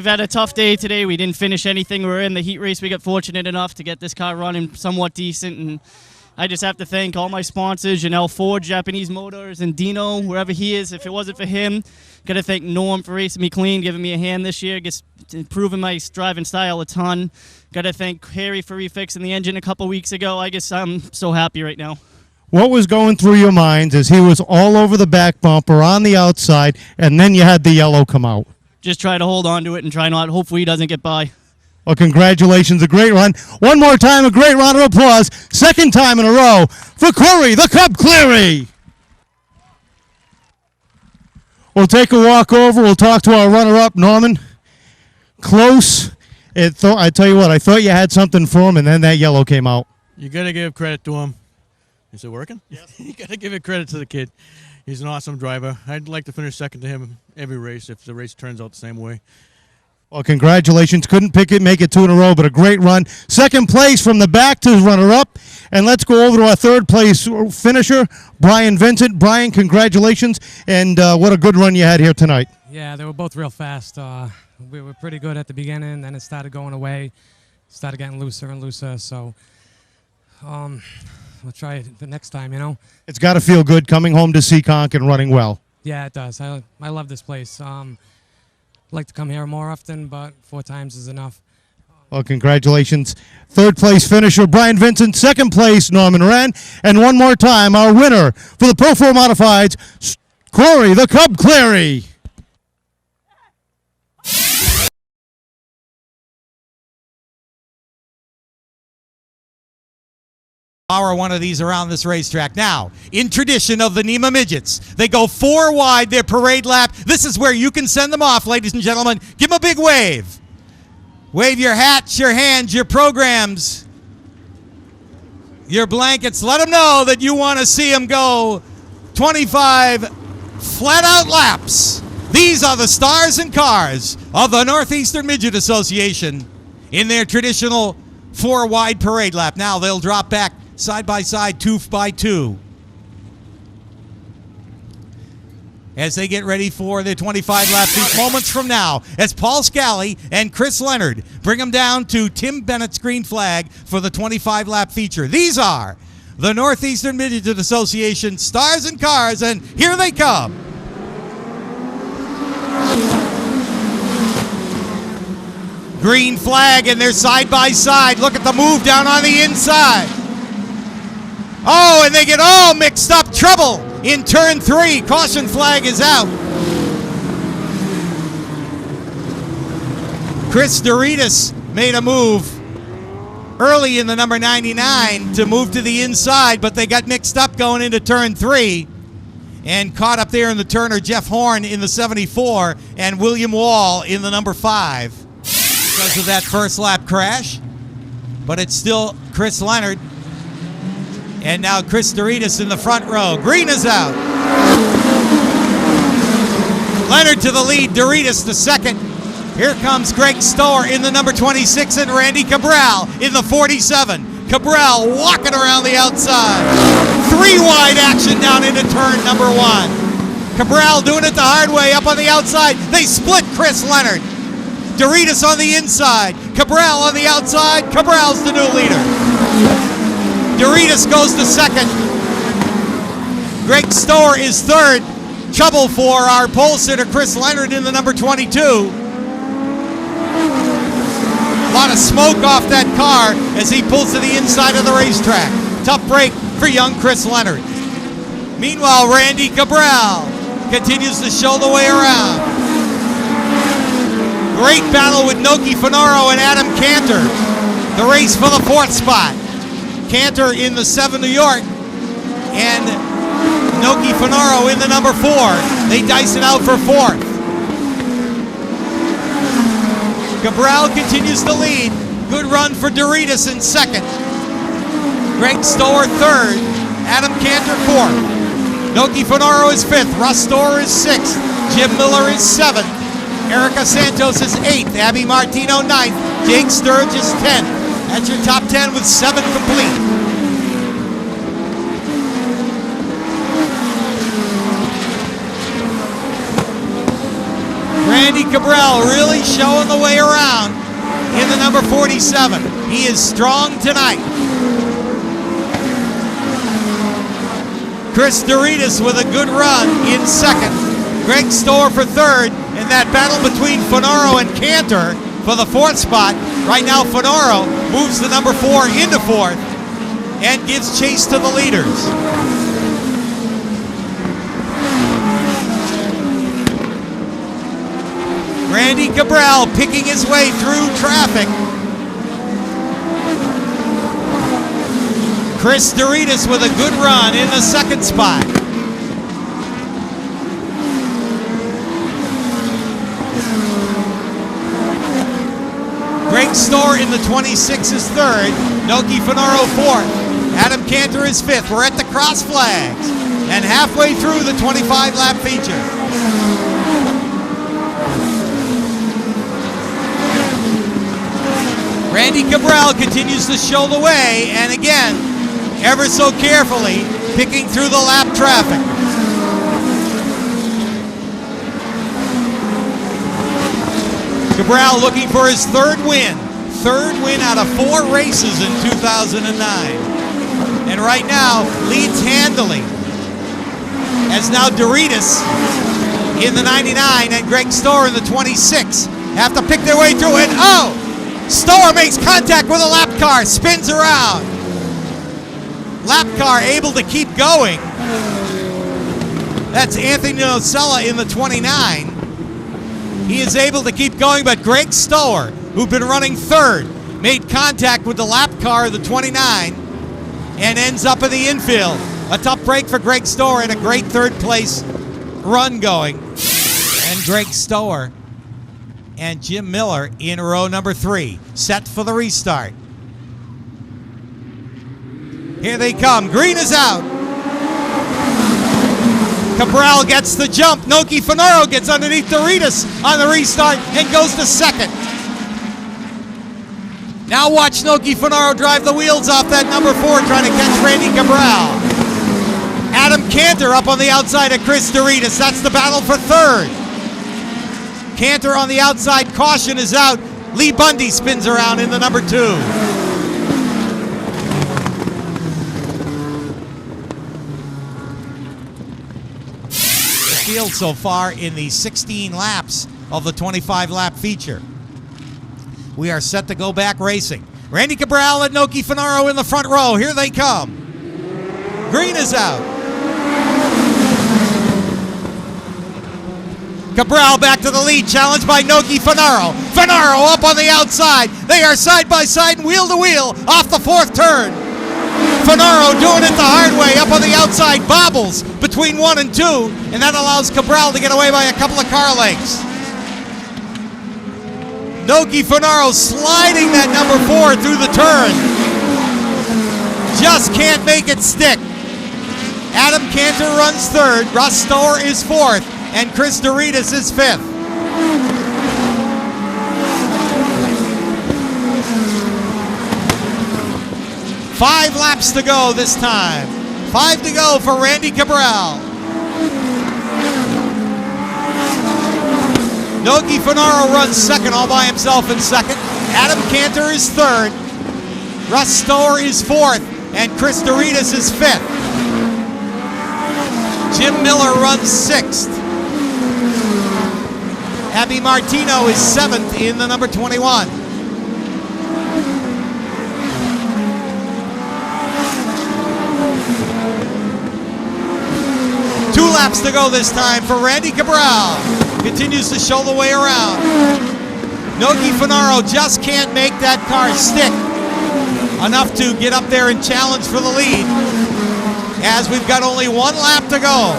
had a tough day today. We didn't finish anything. We were in the heat race. We got fortunate enough to get this car running somewhat decent, and I just have to thank all my sponsors, Janelle Ford, Japanese Motors, and Dino, wherever he is. If it wasn't for him, got to thank Norm for racing me clean, giving me a hand this year, improving my driving style a ton. Got to thank Harry for refixing the engine a couple weeks ago. I guess I'm so happy right now. What was going through your minds as he was all over the back bumper on the outside, and then you had the yellow come out? Just try to hold on to it and try not, hopefully he doesn't get by. Well, congratulations, a great run. One more time, a great round of applause. Second time in a row for Corey, the Cub Cleary. We'll take a walk over. We'll talk to our runner-up, Norman. Close. I tell you what, I thought you had something for him, and then that yellow came out. You got to give credit to him. Is it working? Yes. You got to give it credit to the kid. He's an awesome driver. I'd like to finish second to him every race if the race turns out the same way. Well, congratulations. Couldn't make it 2 in a row, but a great run. Second place from the back to runner-up. And let's go over to our third place finisher, Brian Vincent. Brian, congratulations, and what a good run you had here tonight. Yeah, they were both real fast. We were pretty good at the beginning, then it started going away, started getting looser and looser, so we'll try it the next time, you know. It's got to feel good coming home to Seekonk and running well. Yeah, it does. I love this place. I'd like to come here more often, but 4 times is enough. Well, congratulations. Third place finisher, Brian Vincent. Second place, Norman Wren. And one more time, our winner for the Pro 4 Modifieds, Corey, the Cub Cleary. Power one of these around this racetrack. Now, in tradition of the NEMA midgets, they go 4 wide their parade lap. This is where you can send them off, ladies and gentlemen. Give them a big wave. Wave your hats, your hands, your programs, your blankets. Let them know that you want to see them go 25 flat-out laps. These are the stars and cars of the Northeastern Midget Association in their traditional 4 wide parade lap. Now they'll drop back side by side, 2 by 2. As they get ready for the 25 lap feet moments from now, as Paul Scally and Chris Leonard bring them down to Tim Bennett's green flag for the 25 lap feature. These are the Northeastern Midget Association stars and cars, and here they come. Green flag, and they're side by side. Look at the move down on the inside. Oh, and they get all mixed up. Trouble in turn 3. Caution flag is out. Chris Doritas made a move early in the number 99 to move to the inside, but they got mixed up going into turn 3 and caught up there in the turner. Jeff Horn in the 74 and William Wall in the number 5 because of that first lap crash. But it's still Chris Leonard. And now Chris Doritas in the front row. Green is out. Leonard to the lead. Doritas to second. Here comes Greg Stower in the number 26 and Randy Cabral in the 47. Cabral walking around the outside. 3 wide action down into turn number 1. Cabral doing it the hard way up on the outside. They split Chris Leonard. Doritas on the inside. Cabral on the outside. Cabral's the new leader. Doritas goes to second. Greg Stower is third. Trouble for our pole sitter Chris Leonard in the number 22. A lot of smoke off that car as he pulls to the inside of the racetrack. Tough break for young Chris Leonard. Meanwhile, Randy Cabral continues to show the way around. Great battle with Noki Finaro and Adam Cantor. The race for the 4th spot. Cantor in the 7 New York and Noki Finaro in the number 4. They dice it out for 4th. Cabral continues to lead. Good run for Doritas in 2nd. Greg Stower 3rd. Adam Cantor 4th. Noki Finaro is 5th. Russ Stower is 6th. Jim Miller is 7th. Erica Santos is 8th. Abby Martino 9th. Jake Sturridge is 10th. That's your top 10 with 7 complete. Randy Cabral really showing the way around in the number 47. He is strong tonight. Chris Doritas with a good run in second. Greg Stohr for third. In that battle between Finaro and Cantor for the 4th spot. Right now Finaro moves the number 4 into 4th and gives chase to the leaders. Randy Cabral picking his way through traffic. Chris Doritas with a good run in the 2nd spot. Greg Stohr in the 26 is 3rd. Noki Finaro 4th. Adam Cantor is 5th. We're at the cross flags and halfway through the 25-lap feature. Randy Cabral continues to show the way, and again, ever so carefully, picking through the lap traffic. Cabral looking for his 3rd win. 3rd win out of 4 races in 2009. And right now, leads handily. As now Doritas in the 99 and Greg Stohr in the 26 have to pick their way through it. Oh! Stohr makes contact with a lap car, spins around. Lap car able to keep going. That's Anthony Nocella in the 29. He is able to keep going, but Greg Stohr, who'd been running 3rd, made contact with the lap car, the 29, and ends up in the infield. A tough break for Greg Stohr and a great 3rd place run going. And Greg Stohr and Jim Miller in row number 3, set for the restart. Here they come. Green is out. Cabral gets the jump. Noki Finaro gets underneath Doritas on the restart and goes to 2nd. Now watch Noki Finaro drive the wheels off that number 4, trying to catch Randy Cabral. Adam Cantor up on the outside of Chris Doritas. That's the battle for 3rd. Cantor on the outside, caution is out. Lee Bundy spins around in the number 2. The field so far in the 16 laps of the 25-lap feature. We are set to go back racing. Randy Cabral and Noki Finaro in the front row. Here they come. Green is out. Cabral back to the lead, challenged by Noki Finaro. Finaro up on the outside. They are side by side and wheel to wheel off the 4th turn. Finaro doing it the hard way up on the outside, bobbles between 1 and 2, and that allows Cabral to get away by a couple of car lengths. Noki Finaro sliding that number 4 through the turn. Just can't make it stick. Adam Cantor runs 3rd, Russ Stohr is 4th, and Chris Doritas is 5th. Five laps to go this time. 5 to go for Randy Cabral. Noki Finaro runs 2nd all by himself in 2nd. Adam Cantor is 3rd. Russ Stohr is 4th, and Chris Doritas is 5th. Jim Miller runs 6th. Abby Martino is 7th in the number 21. Two laps to go this time for Randy Cabral. Continues to show the way around. Noki Finaro just can't make that car stick enough to get up there and challenge for the lead, as we've got only 1 lap to go.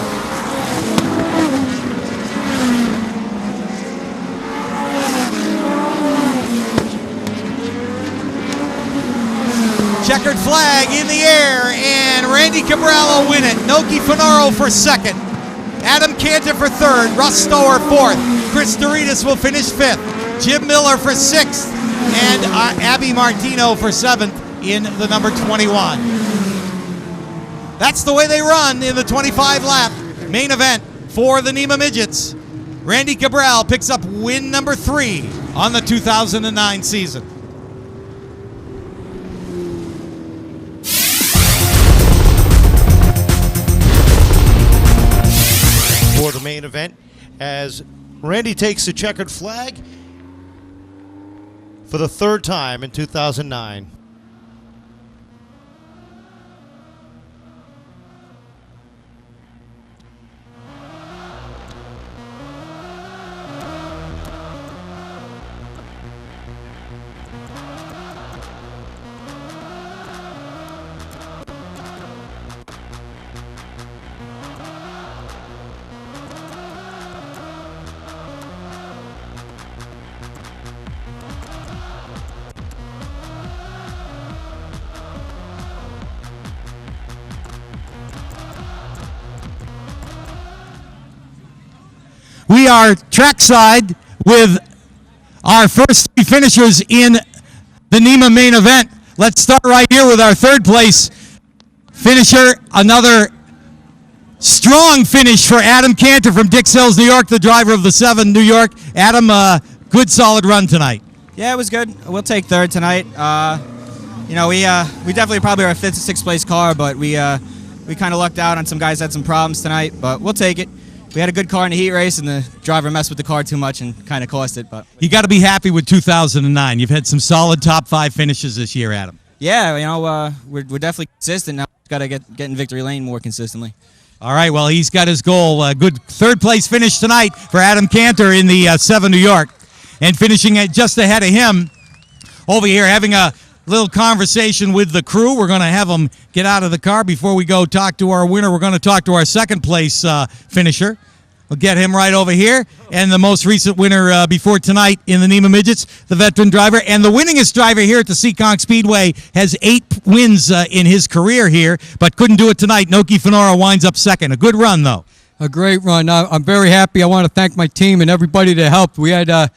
Checkered flag in the air, and Randy Cabral will win it. Noki Finaro for 2nd. Adam Cantor for 3rd. Russ Stohr 4th. Chris Doritas will finish 5th. Jim Miller for 6th. and Abby Martino for 7th in the number 21. That's the way they run in the 25-lap main event for the NEMA Midgets. Randy Cabral picks up win number 3 on the 2009 season. For the main event, as Randy takes the checkered flag for the 3rd time in 2009. We are trackside with our first 3 finishers in the NEMA main event. Let's start right here with our 3rd place finisher. Another strong finish for Adam Cantor from Dix Hills, New York, the driver of the 7 New York. Adam, good solid run tonight. Yeah, it was good. We'll take 3rd tonight. You know, we definitely probably our 5th or 6th place car, but we kind of lucked out on some guys that had some problems tonight, but we'll take it. We had a good car in the heat race, and the driver messed with the car too much and kind of cost it. But you got to be happy with 2009. You've had some solid top 5 finishes this year, Adam. yeah, you know, we're definitely consistent now. Got to get in victory lane more consistently. All right, well, he's got his goal. Good 3rd place finish tonight for Adam Cantor in the 7 New York. And finishing just ahead of him over here, having a little conversation with the crew. We're going to have them get out of the car before we go talk to our winner. We're going to talk to our 2nd place finisher. We'll get him right over here. And the most recent winner before tonight in the NEMA Midgets, the veteran driver. And the winningest driver here at the Seekonk Speedway has 8 wins in his career here, but couldn't do it tonight. Noki Fenora winds up 2nd. A good run, though. A great run. I'm very happy. I want to thank my team and everybody that helped. We had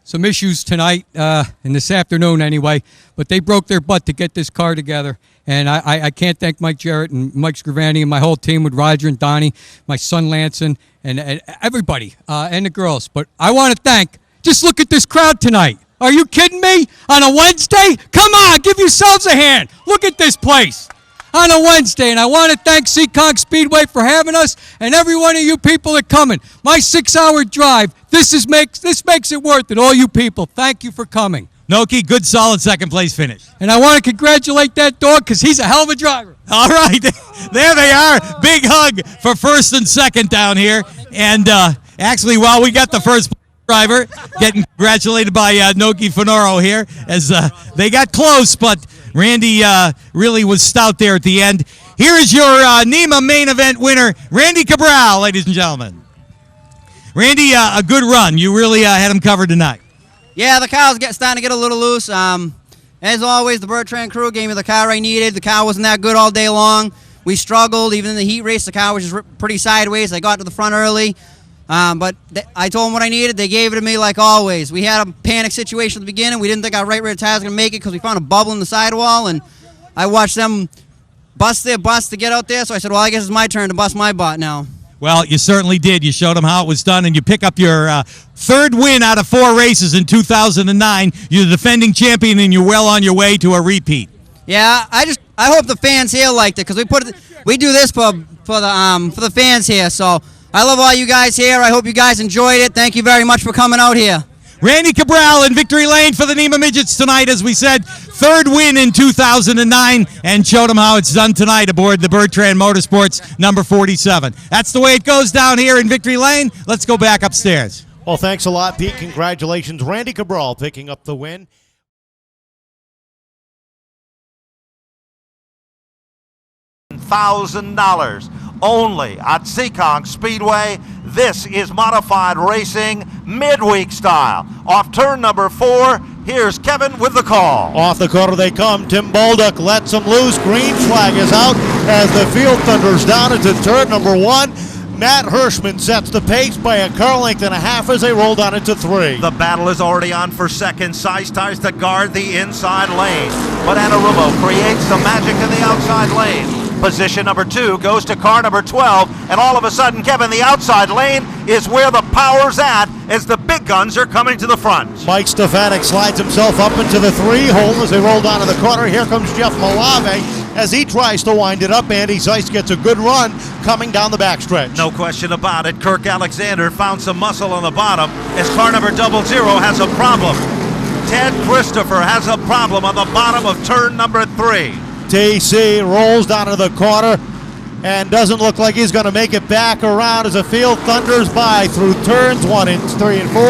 some issues tonight and this afternoon anyway, but they broke their butt to get this car together. And I can't thank Mike Jarrett and Mike Scrivani and my whole team with Roger and Donnie, my son Lanson, and everybody, and the girls. But I want to thank, just look at this crowd tonight. Are you kidding me? On a Wednesday? Come on, give yourselves a hand. Look at this place. On a Wednesday, and I want to thank Seekonk Speedway for having us, and every one of you people that are coming. My 6-hour drive, this makes it worth it, all you people. Thank you for coming. Noki, good solid 2nd place finish. And I want to congratulate that dog because he's a hell of a driver. All right, there they are. Big hug for 1st and 2nd down here. And actually, while we got the 1st driver getting congratulated by Noki Fenoro here, as they got close, but Randy really was stout there at the end. Here is your NEMA main event winner, Randy Cabral, ladies and gentlemen. Randy, a good run. You really had him covered tonight. Yeah, the car was starting to get a little loose. As always, the Bertrand crew gave me the car I needed. The car wasn't that good all day long. We struggled. Even in the heat race, the car was just pretty sideways. I got to the front early. But I told them what I needed. They gave it to me like always. We had a panic situation at the beginning. We didn't think our right rear tire was going to make it because we found a bubble in the sidewall. And I watched them bust their butts to get out there. So I said, well, I guess it's my turn to bust my butt now. Well, you certainly did. You showed them how it was done, and you pick up your 3rd win out of 4 races in 2009. You're the defending champion, and you're well on your way to a repeat. Yeah, I hope the fans here liked it because we do this for the fans here. So I love all you guys here. I hope you guys enjoyed it. Thank you very much for coming out here. Randy Cabral in victory lane for the NEMA Midgets tonight, as we said. 3rd win in 2009, and showed them how it's done tonight aboard the Bertrand Motorsports number 47. That's the way it goes down here in victory lane. Let's go back upstairs. Well, thanks a lot, Pete. Congratulations. Randy Cabral picking up the win. $1,000 only at Seekonk Speedway. This is modified racing midweek style. Off turn number 4, here's Kevin with the call. Off the corner they come. Tim Bolduc lets them loose. Green flag is out as the field thunders down into turn number 1. Matt Hirschman sets the pace by a car length and a half as they roll down into 3. The battle is already on for second. Size tries to guard the inside lane, but Anarumo creates some magic in the outside lane. Position number 2 goes to car number 12, and all of a sudden, Kevin, the outside lane is where the power's at as the big guns are coming to the front. Mike Stefanik slides himself up into the 3 hole as they roll down to the corner. Here comes Jeff Malave as he tries to wind it up. Andy Zeiss gets a good run coming down the backstretch. No question about it. Kirk Alexander found some muscle on the bottom as car number 00 has a problem. Ted Christopher has a problem on the bottom of turn number 3. TC rolls down to the corner and doesn't look like he's going to make it back around as the field thunders by through turns 1 and 3 and 4,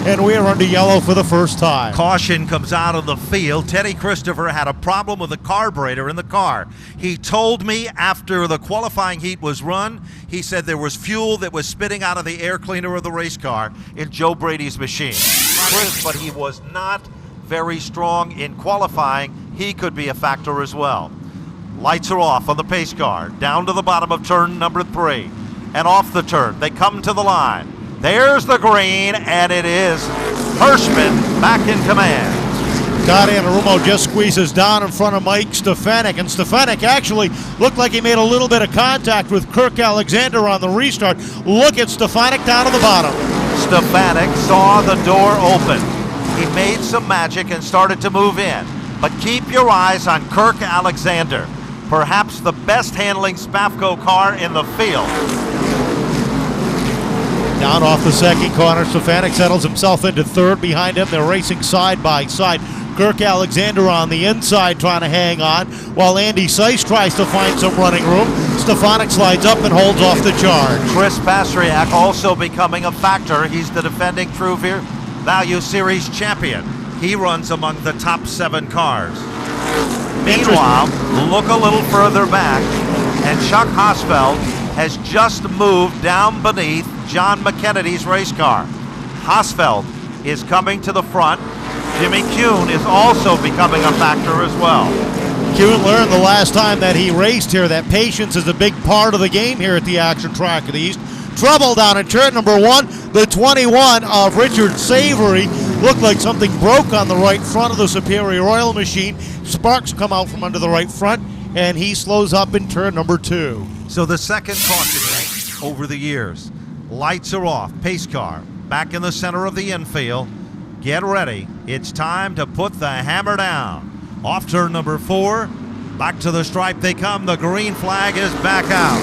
and we're under yellow for the first time. Caution comes out of the field. Teddy Christopher had a problem with the carburetor in the car. He told me after the qualifying heat was run, he said there was fuel that was spitting out of the air cleaner of the race car in Joe Brady's machine. But he was not very strong in qualifying. He could be a factor as well. Lights are off on the pace car, down to the bottom of turn number 3. And off the turn, they come to the line. There's the green, and it is Hirschman back in command. Scott Anarumo just squeezes down in front of Mike Stefanik, and Stefanik actually looked like he made a little bit of contact with Kirk Alexander on the restart. Look at Stefanik down at the bottom. Stefanik saw the door open. He made some magic and started to move in. But keep your eyes on Kirk Alexander, perhaps the best handling Spafco car in the field. Down off the second corner, Stefanik settles himself into 3rd. Behind him, they're racing side by side. Kirk Alexander on the inside trying to hang on, while Andy Zeiss tries to find some running room. Stefanik slides up and holds off the charge. Chris Pastriak also becoming a factor. He's the defending True Value Series champion. He runs among the top 7 cars. Meanwhile, look a little further back, and Chuck Hosfeld has just moved down beneath John McKennedy's race car. Hosfeld is coming to the front. Jimmy Kuhn is also becoming a factor as well. Kuhn learned the last time that he raced here that patience is a big part of the game here at the Action Track of the East. Trouble down in turn number 1. The 21 of Richard Savory looked like something broke on the right front of the Superior Oil machine. Sparks come out from under the right front, and he slows up in turn number 2. So the second caution over the years. Lights are off. Pace car back in the center of the infield. Get ready. It's time to put the hammer down. Off turn number 4. Back to the stripe they come. The green flag is back out.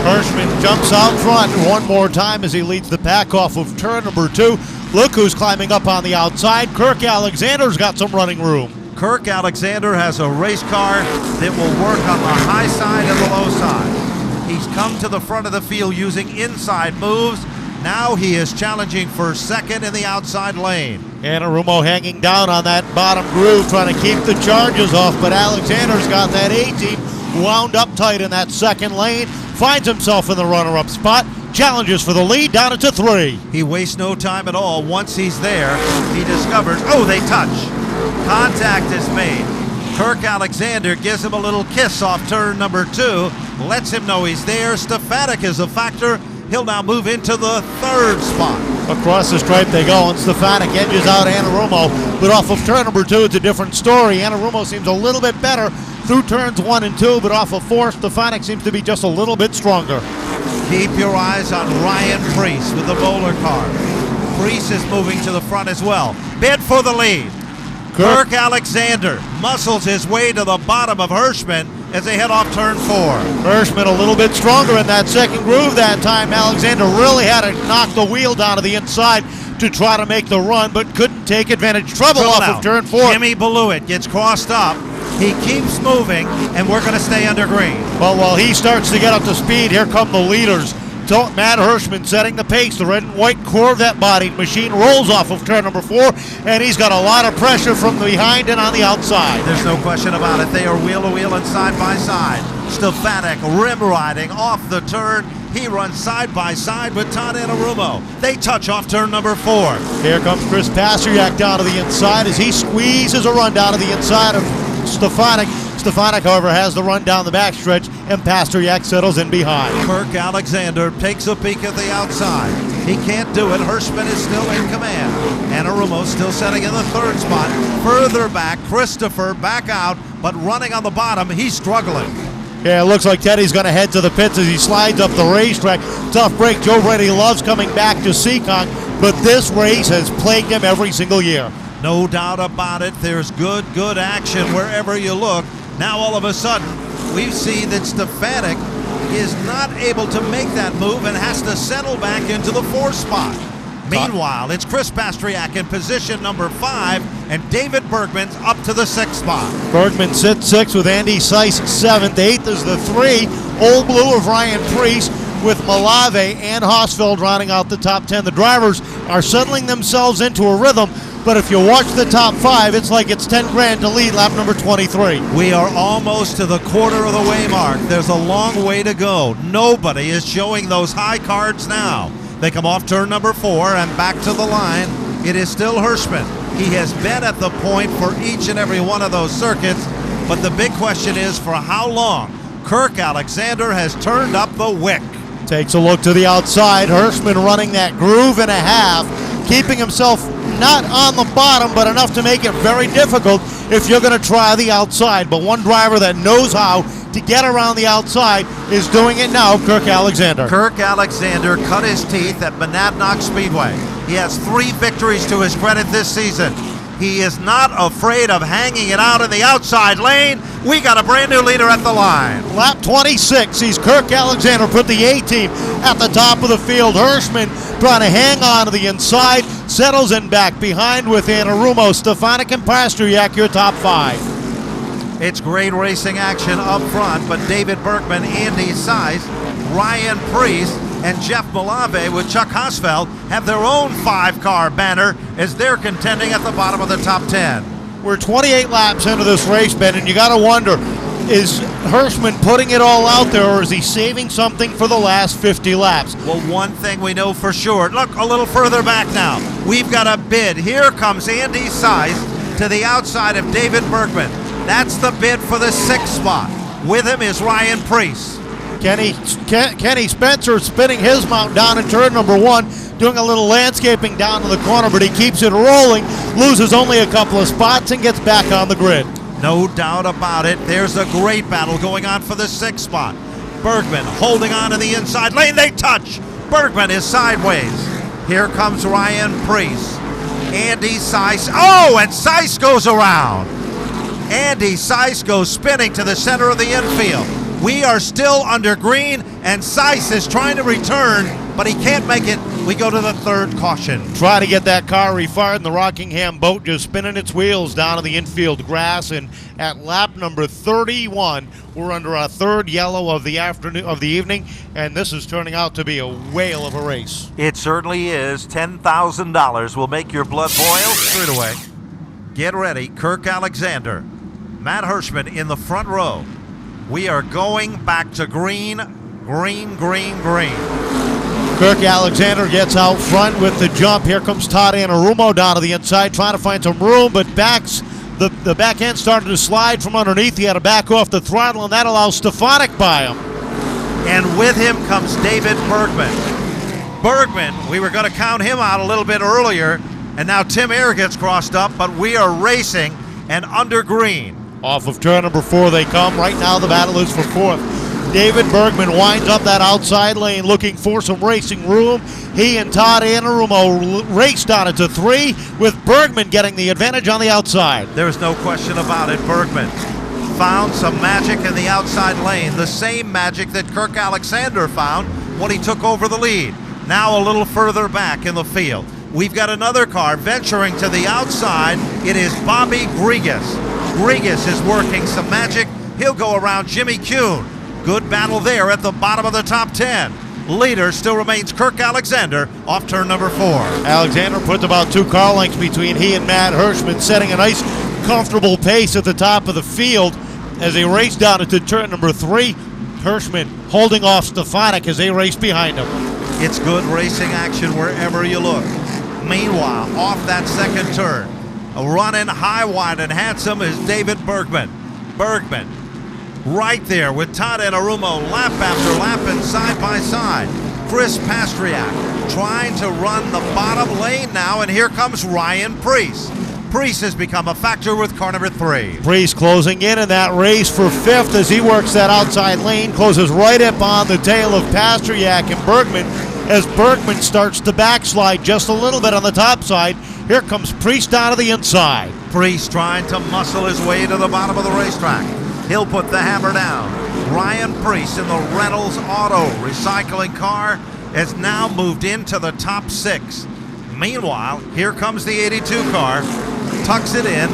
Hirschman jumps out front one more time as he leads the pack off of turn number 2. Look who's climbing up on the outside. Kirk Alexander's got some running room. Kirk Alexander has a race car that will work on the high side and the low side. He's come to the front of the field using inside moves. Now he is challenging for second in the outside lane. Anarumo hanging down on that bottom groove trying to keep the charges off, but Alexander's got that 18 wound up tight in that second lane. Finds himself in the runner-up spot. Challenges for the lead down into 3. He wastes no time at all. Once he's there, he discovers, oh, they touch. Contact is made. Kirk Alexander gives him a little kiss off turn number 2. Lets him know he's there. Stefanik is a factor. He'll now move into the 3rd spot. Across the stripe they go, and Stefanik edges out Anarumo. But off of turn number 2, it's a different story. Anarumo seems a little bit better through turns 1 and 2, but off of 4, Stefanik seems to be just a little bit stronger. Keep your eyes on Ryan Preece with the bowler car. Preece is moving to the front as well. Bid for the lead. Kirk Alexander muscles his way to the bottom of Hirschman as they head off turn 4. Hirschman a little bit stronger in that second groove that time. Alexander really had to knock the wheel down to the inside to try to make the run, but couldn't take advantage. Trouble off of turn 4. Jimmy Beluit gets crossed up. He keeps moving, and we're going to stay under green. Well, while he starts to get up to speed, here come the leaders. Matt Hirschman setting the pace. The red and white Corvette-bodied machine rolls off of turn number 4, and he's got a lot of pressure from behind and on the outside. There's no question about it. They are wheel to wheel and side by side. Stefanik rim riding off the turn. He runs side by side with Todd Anarumo. They touch off turn number 4. Here comes Chris Pastriak down to the inside as he squeezes a run down to the inside of Stefanik. Stefanik, however, has the run down the backstretch, and Pasteryak settles in behind. Kirk Alexander takes a peek at the outside. He can't do it. Hirschman is still in command. Anarumo still setting in the third spot. Further back, Christopher back out, but running on the bottom, he's struggling. Yeah, it looks like Teddy's going to head to the pits as he slides up the racetrack. Tough break. Joe Brady loves coming back to Seekonk, but this race has plagued him every single year. No doubt about it. There's good action wherever you look. Now all of a sudden, we see that Stefanik is not able to make that move and has to settle back into the 4th spot. Meanwhile, it's Chris Pasteryak in position number 5, and David Bergman's up to the 6th spot. Bergman sits 6th with Andy Seiss 7th. 8th is the 3, Old Blue of Ryan Priest, with Malave and Hosfeld rounding out the top 10. The drivers are settling themselves into a rhythm, but if you watch the top 5, it's like it's 10 grand to lead lap number 23. We are almost to the quarter of the way mark. There's a long way to go. Nobody is showing those high cards now. They come off turn number 4 and back to the line. It is still Hirschman. He has been at the point for each and every one of those circuits, but the big question is for how long? Kirk Alexander has turned up the wick. Takes a look to the outside. Hirschman running that groove and a half, keeping himself not on the bottom, but enough to make it very difficult if you're going to try the outside. But one driver that knows how to get around the outside is doing it now, Kirk Alexander. Kirk Alexander cut his teeth at Monadnock Speedway. He has 3 victories to his credit this season. He is not afraid of hanging it out in the outside lane. We got a brand new leader at the line. Lap 26 sees Kirk Alexander put the A-team at the top of the field. Hirschman trying to hang on to the inside, settles in back behind with Anarumo, Stefanik, and Pasteryak, your top 5. It's great racing action up front, but David Bergman, Andy Seiss, Ryan Priest, and Jeff Malave with Chuck Hosfeld have their own 5-car banner as they're contending at the bottom of the top 10. We're 28 laps into this race, Ben, and you got to wonder, is Hirschman putting it all out there, or is he saving something for the last 50 laps? Well, one thing we know for sure. Look, a little further back now. We've got a bid. Here comes Andy Seiss to the outside of David Bergman. That's the bid for the 6th spot. With him is Ryan Priest. Kenny Spencer spinning his mount down in turn number 1, doing a little landscaping down to the corner, but he keeps it rolling, loses only a couple of spots, and gets back on the grid. No doubt about it. There's a great battle going on for the 6th spot. Bergman holding on in the inside lane. They touch. Bergman is sideways. Here comes Ryan Priest. Andy Seiss. Oh, and Seiss goes around. Andy Seiss goes spinning to the center of the infield. We are still under green, and Seiss is trying to return, but he can't make it. We go to the 3rd caution. Try to get that car refired, and the Rockingham boat just spinning its wheels down to the infield grass. And at lap number 31, we're under our 3rd yellow of the evening, and this is turning out to be a whale of a race. It certainly is. $10,000 will make your blood boil straight away. Get ready, Kirk Alexander, Matt Hirschman in the front row. We are going back to green, green, green, green. Kirk Alexander gets out front with the jump. Here comes Todd Anarumo down to the inside, trying to find some room, but the back end started to slide from underneath. He had to back off the throttle, and that allows Stefanik by him. And with him comes David Bergman. Bergman, we were going to count him out a little bit earlier, and now Tim Ayer gets crossed up, but we are racing and under green. Off of turn number 4 they come. Right now the battle is for 4th. David Bergman winds up that outside lane looking for some racing room. He and Todd Anarumo race down into 3, with Bergman getting the advantage on the outside. There's no question about it. Bergman found some magic in the outside lane, the same magic that Kirk Alexander found when he took over the lead. Now a little further back in the field, we've got another car venturing to the outside. It is Bobby Grigas. Grigas is working some magic. He'll go around Jimmy Kuhn. Good battle there at the bottom of the top 10. Leader still remains Kirk Alexander off turn number 4. Alexander puts about 2 car lengths between he and Matt Hirschman, setting a nice comfortable pace at the top of the field as they race down into turn number 3. Hirschman holding off Stefanik as they race behind him. It's good racing action wherever you look. Meanwhile, off that 2nd turn, running high, wide, and handsome is David Bergman. Bergman. Right there with Todd Anarumo, lap after lap and side by side. Chris Pastriak trying to run the bottom lane now, and here comes Ryan Preece. Preece has become a factor with car number 3. Preece closing in that race for 5th as he works that outside lane, closes right up on the tail of Pastriak and Bergman as Bergman starts to backslide just a little bit on the top side. Here comes Preece down to the inside. Preece trying to muscle his way to the bottom of the racetrack. He'll put the hammer down. Ryan Preece in the Reynolds Auto recycling car has now moved into the top 6. Meanwhile, here comes the 82 car, tucks it in,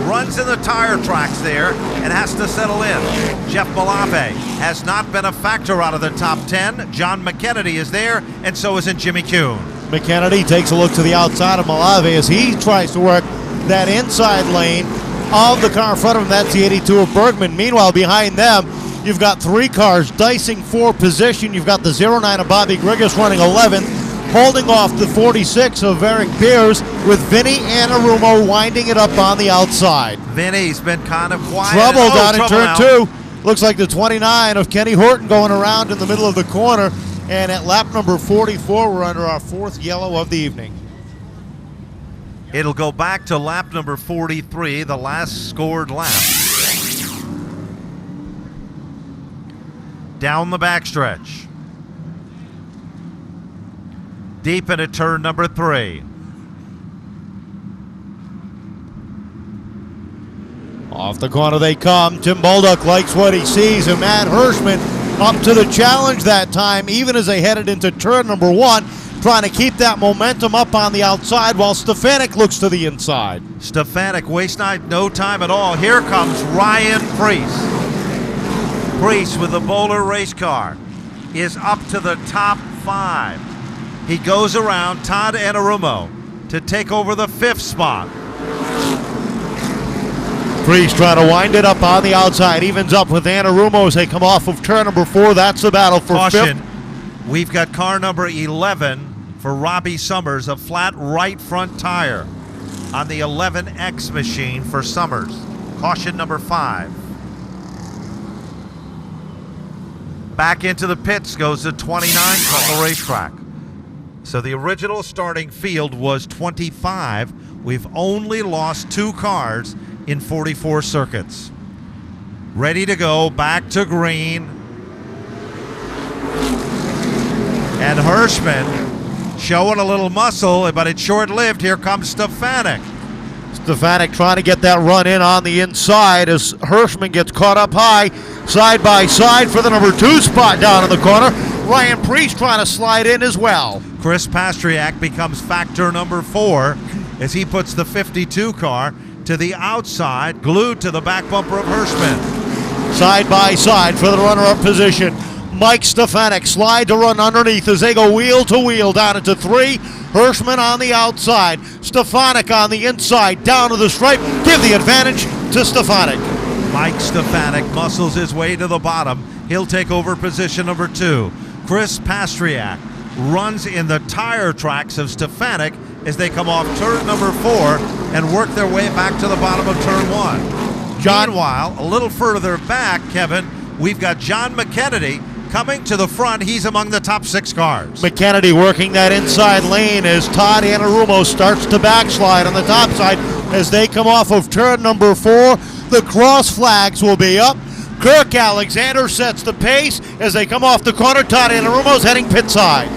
runs in the tire tracks there, and has to settle in. Jeff Malave has not been a factor out of the top 10. John McKennedy is there, and so isn't Jimmy Kuhn. McKennedy takes a look to the outside of Malave as he tries to work that inside lane of the car in front of him. That's the 82 of Bergman. Meanwhile, behind them, you've got 3 cars dicing for position. You've got the 09 of Bobby Grigas running 11th, holding off the 46 of Eric Beers, with Vinny Anarumo winding it up on the outside. Vinny's been kind of quiet. Trouble down in turn now. 2. Looks like the 29 of Kenny Horton going around in the middle of the corner. And at lap number 44, we're under our 4th yellow of the evening. It'll go back to lap number 43, the last scored lap. Down the backstretch. Deep into turn number 3. Off the corner they come. Tim Bolduc likes what he sees, and Matt Hirschman up to the challenge that time, even as they headed into turn number 1, trying to keep that momentum up on the outside while Stefanik looks to the inside. Stefanik wastes no time at all. Here comes Ryan Preece. Preece with the Bowler race car is up to the top 5. He goes around Todd Anarumo to take over the 5th spot. Preece trying to wind it up on the outside, evens up with Anarumo as they come off of turn number 4. That's the battle for Caution. 5th. We've got car number 11 for Robbie Summers, a flat right front tire on the 11X machine for Summers. Caution number 5. Back into the pits goes the 29 on the racetrack. So the original starting field was 25. We've only lost 2 cars in 44 circuits. Ready to go, back to green. And Hirschman showing a little muscle, but it's short-lived. Here comes Stefanik. Stefanik trying to get that run in on the inside as Hirschman gets caught up high, side by side for the number 2 spot down in the corner. Ryan Preece trying to slide in as well. Chris Pastriak becomes factor number 4 as he puts the 52 car to the outside, glued to the back bumper of Hirschman. Side by side for the runner-up position. Mike Stefanik slide to run underneath as they go wheel to wheel down into 3. Hirschman on the outside. Stefanik on the inside, down to the stripe. Give the advantage to Stefanik. Mike Stefanik muscles his way to the bottom. He'll take over position number 2. Chris Pastriak runs in the tire tracks of Stefanik as they come off turn number 4 and work their way back to the bottom of turn 1. Meanwhile, a little further back, Kevin, we've got John McKennedy coming to the front. He's among the top 6 cars. McKennedy working that inside lane as Todd Anarumo starts to backslide on the top side as they come off of turn number 4. The cross flags will be up. Kirk Alexander sets the pace as they come off the corner. Todd Anarumo's heading pit side.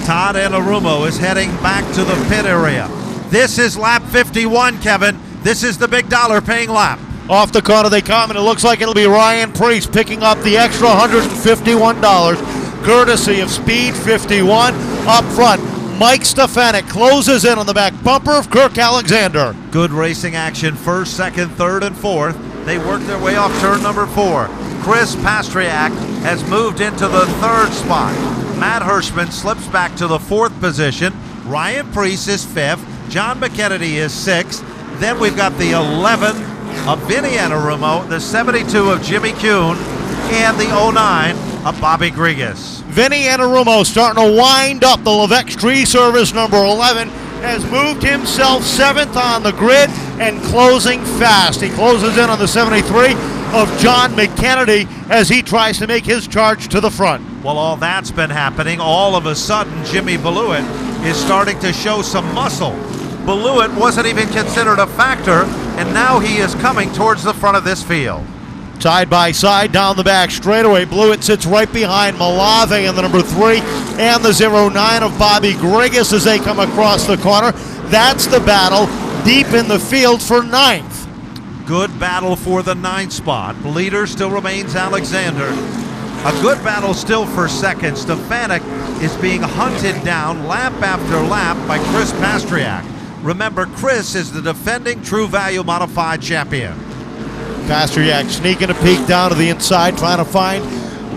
Todd Anarumo is heading back to the pit area. This is lap 51, Kevin. This is the big dollar paying lap. Off the corner they come, and it looks like it'll be Ryan Preece picking up the extra $151, courtesy of Speed 51. Up front, Mike Stefanik closes in on the back bumper of Kirk Alexander. Good racing action, 1st, 2nd, 3rd, and 4th. They work their way off turn number 4. Chris Pastriak has moved into the 3rd spot. Matt Hirschman slips back to the 4th position. Ryan Preece is 5th. John McKennedy is 6th. Then we've got the 11 of Vinny Anarumo, the 72 of Jimmy Kuhn, and the 09 of Bobby Grigas. Vinny Anarumo starting to wind up. The Levex Tree Service number 11 has moved himself 7th on the grid and closing fast. He closes in on the 73 of John McKennedy as he tries to make his charge to the front. Well, all that's been happening. All of a sudden, Jimmy Beluit is starting to show some muscle. Beluit wasn't even considered a factor, and now he is coming towards the front of this field. Side by side down the back straightaway. Blewett sits right behind Malave in the number 3 and the 09 of Bobby Grigas as they come across the corner. That's the battle deep in the field for 9th. Good battle for the 9th spot. Leader still remains Alexander. A good battle still for 2nd. Stefanik is being hunted down lap after lap by Chris Pastriak. Remember, Chris is the defending True Value Modified champion. Pastriak sneaking a peek down to the inside, trying to find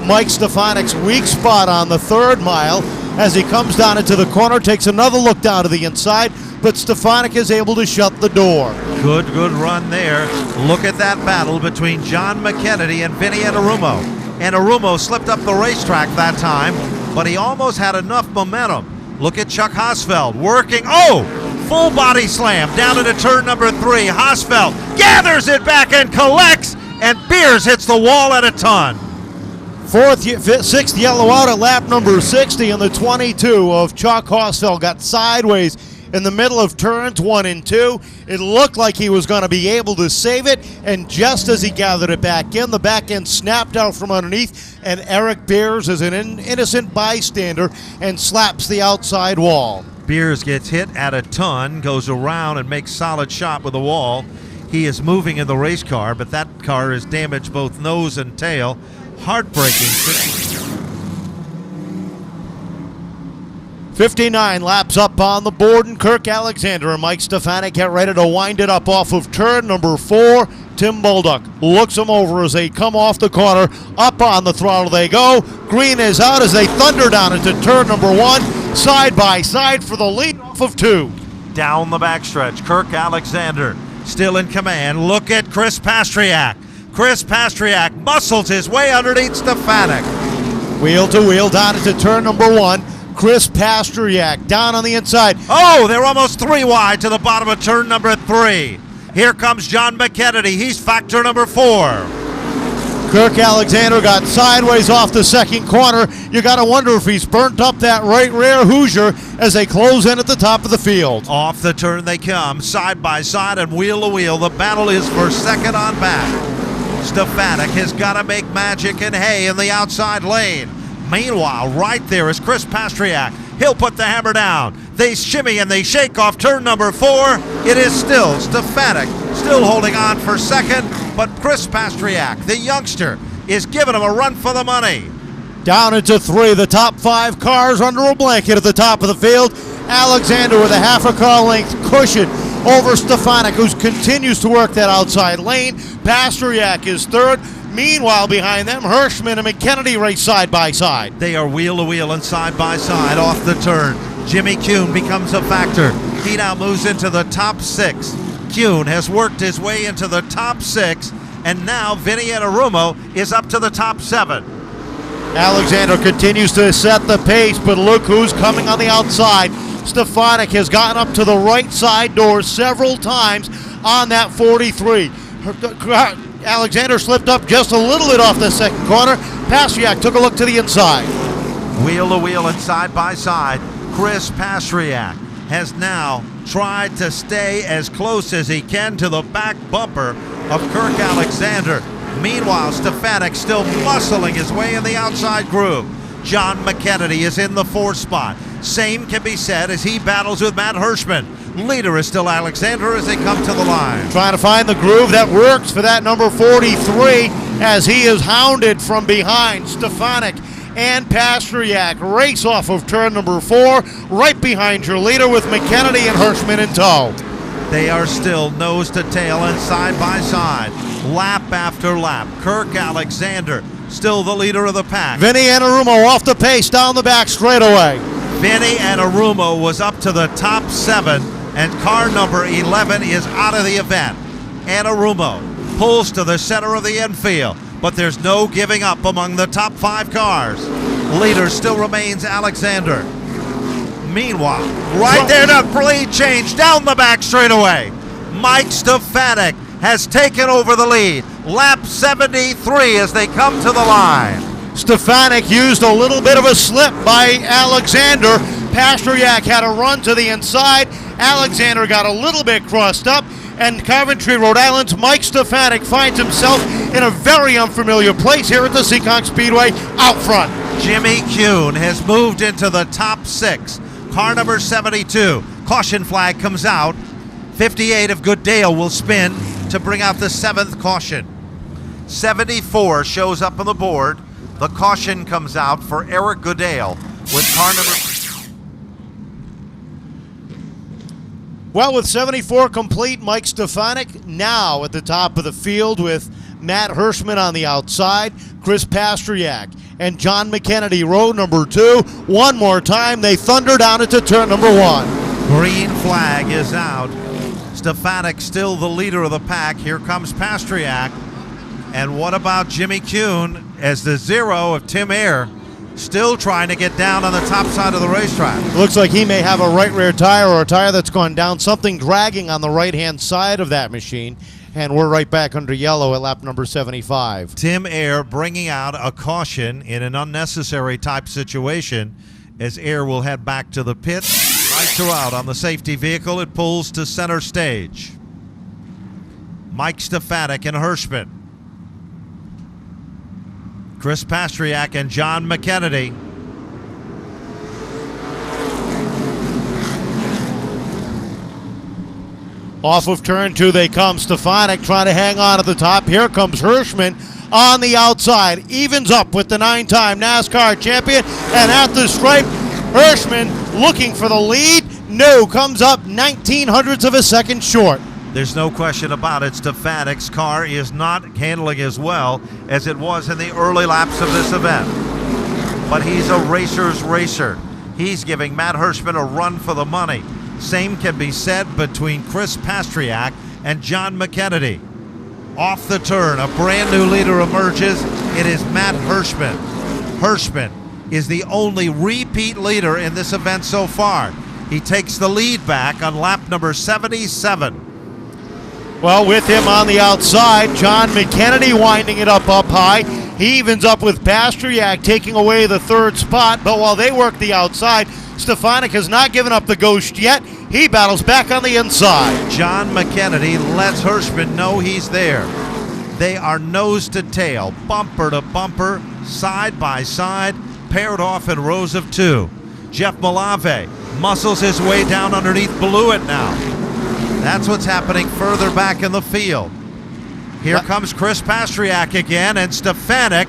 Mike Stefanik's weak spot on the 3rd mile. As he comes down into the corner, takes another look down to the inside, but Stefanik is able to shut the door. Good run there. Look at that battle between John McKennedy and Vinny Anarumo. Anarumo slipped up the racetrack that time, but he almost had enough momentum. Look at Chuck Hosfeld working. Oh! Full body slam down into turn number 3. Hosfeld gathers it back and collects, and Beers hits the wall at a ton. 6th yellow out at lap number 60, and the 22 of Chuck Hosfeld got sideways in the middle of turns 1 and 2. It looked like he was going to be able to save it, and just as he gathered it back in, the back end snapped out from underneath, and Eric Beers is an innocent bystander and slaps the outside wall. Beers gets hit at a ton, goes around and makes solid shot with the wall. He is moving in the race car, but that car is damaged both nose and tail. Heartbreaking. 59 laps up on the board, and Kirk Alexander and Mike Stefanik get ready to wind it up off of turn number 4. Tim Bolduc looks him over as they come off the corner. Up on the throttle they go. Green is out as they thunder down into turn number 1. Side by side for the lead off of 2. Down the backstretch, Kirk Alexander still in command. Look at Chris Pastriak. Chris Pastriak muscles his way underneath Stefanik. Wheel to wheel down into turn number 1. Chris Pastriak down on the inside. Oh, they're almost 3 wide to the bottom of turn number 3. Here comes John McKennedy. He's factor number 4. Kirk Alexander got sideways off the 2nd corner. You got to wonder if he's burnt up that right rear Hoosier as they close in at the top of the field. Off the turn they come, side by side and wheel to wheel. The battle is for 2nd on back. Stefanik has got to make magic and hay in the outside lane. Meanwhile, right there is Chris Pastriak. He'll put the hammer down. They shimmy and they shake off turn number 4. It is still Stefanik, still holding on for 2nd, but Chris Pastriak, the youngster, is giving him a run for the money. Down into 3, the top 5 cars under a blanket at the top of the field. Alexander with a half a car length cushion over Stefanik, who continues to work that outside lane. Pastriak is 3rd. Meanwhile, behind them, Hirschman and McKennedy race side by side. They are wheel to wheel and side by side off the turn. Jimmy Kuhn becomes a factor. He now moves into the top 6. Kuhn has worked his way into the top 6, and now Vinny Anarumo is up to the top 7. Alexander continues to set the pace, but look who's coming on the outside. Stefanik has gotten up to the right side door several times on that 43. Alexander slipped up just a little bit off the 2nd corner. Pastriak took a look to the inside. Wheel to wheel and side by side. Chris Pastriak has now tried to stay as close as he can to the back bumper of Kirk Alexander. Meanwhile, Stefanik still muscling his way in the outside groove. John McKennedy is in the 4th spot. Same can be said as he battles with Matt Hirschman. Leader is still Alexander as they come to the line. Trying to find the groove that works for that number 43 as he is hounded from behind. Stefanik and Pastriak race off of turn number 4, right behind your leader with McKennedy and Hirschman in tow. They are still nose to tail and side by side, lap after lap. Kirk Alexander still the leader of the pack. Vinny Anarumo off the pace down the back straightaway. Vinny Anarumo was up to the top 7, and car number 11 is out of the event. Anarumo pulls to the center of the infield, but there's no giving up among the top 5 cars. Leader still remains Alexander. Meanwhile, right there, the lead change down the back straightaway. Mike Stefanik has taken over the lead. Lap 73 as they come to the line. Stefanik used a little bit of a slip by Alexander. Pasteryak had a run to the inside. Alexander got a little bit crossed up. And Coventry, Rhode Island's Mike Stefanik finds himself in a very unfamiliar place here at the Seekonk Speedway out front. Jimmy Kuhn has moved into the top 6. Car number 72. Caution flag comes out. 58 of Goodale will spin to bring out the 7th caution. 74 shows up on the board. The caution comes out for Eric Goodale with car number... Well, with 74 complete, Mike Stefanik now at the top of the field with Matt Hirschman on the outside, Chris Pasteryak and John McKennedy, row number 2. One more time, they thunder down into turn number 1. Green flag is out. Stefanik still the leader of the pack. Here comes Pasteryak. And what about Jimmy Kuhn as the 0 of Tim Ayer still trying to get down on the top side of the racetrack? Looks like he may have a right rear tire or a tire that's gone down, something dragging on the right-hand side of that machine. And we're right back under yellow at lap number 75. Tim Ayer bringing out a caution in an unnecessary type situation as Ayer will head back to the pit. Lights are out on the safety vehicle. It pulls to center stage. Mike Stefanik and Hirschman. Chris Pasteryak and John McKennedy. Off of turn 2 they come. Stefanik trying to hang on at the top. Here comes Hirschman on the outside. Evens up with the 9-time NASCAR champion. And at the stripe, Hirschman looking for the lead. No, comes up 1900ths of a second short. There's no question about it. Stefanik's car is not handling as well as it was in the early laps of this event. But he's a racer's racer. He's giving Matt Hirschman a run for the money. Same can be said between Chris Pasteryak and John McKennedy. Off the turn, a brand new leader emerges. It is Matt Hirschman. Hirschman is the only repeat leader in this event so far. He takes the lead back on lap number 77. Well, with him on the outside, John McKennedy winding it up high. He evens up with Pasteryak taking away the 3rd spot, but while they work the outside, Stefanik has not given up the ghost yet. He battles back on the inside. John McKennedy lets Hirschman know he's there. They are nose to tail, bumper to bumper, side by side, paired off in rows of 2. Jeff Malave muscles his way down underneath Blewett now. That's what's happening further back in the field. Here comes Chris Pasteryak again, and Stefanik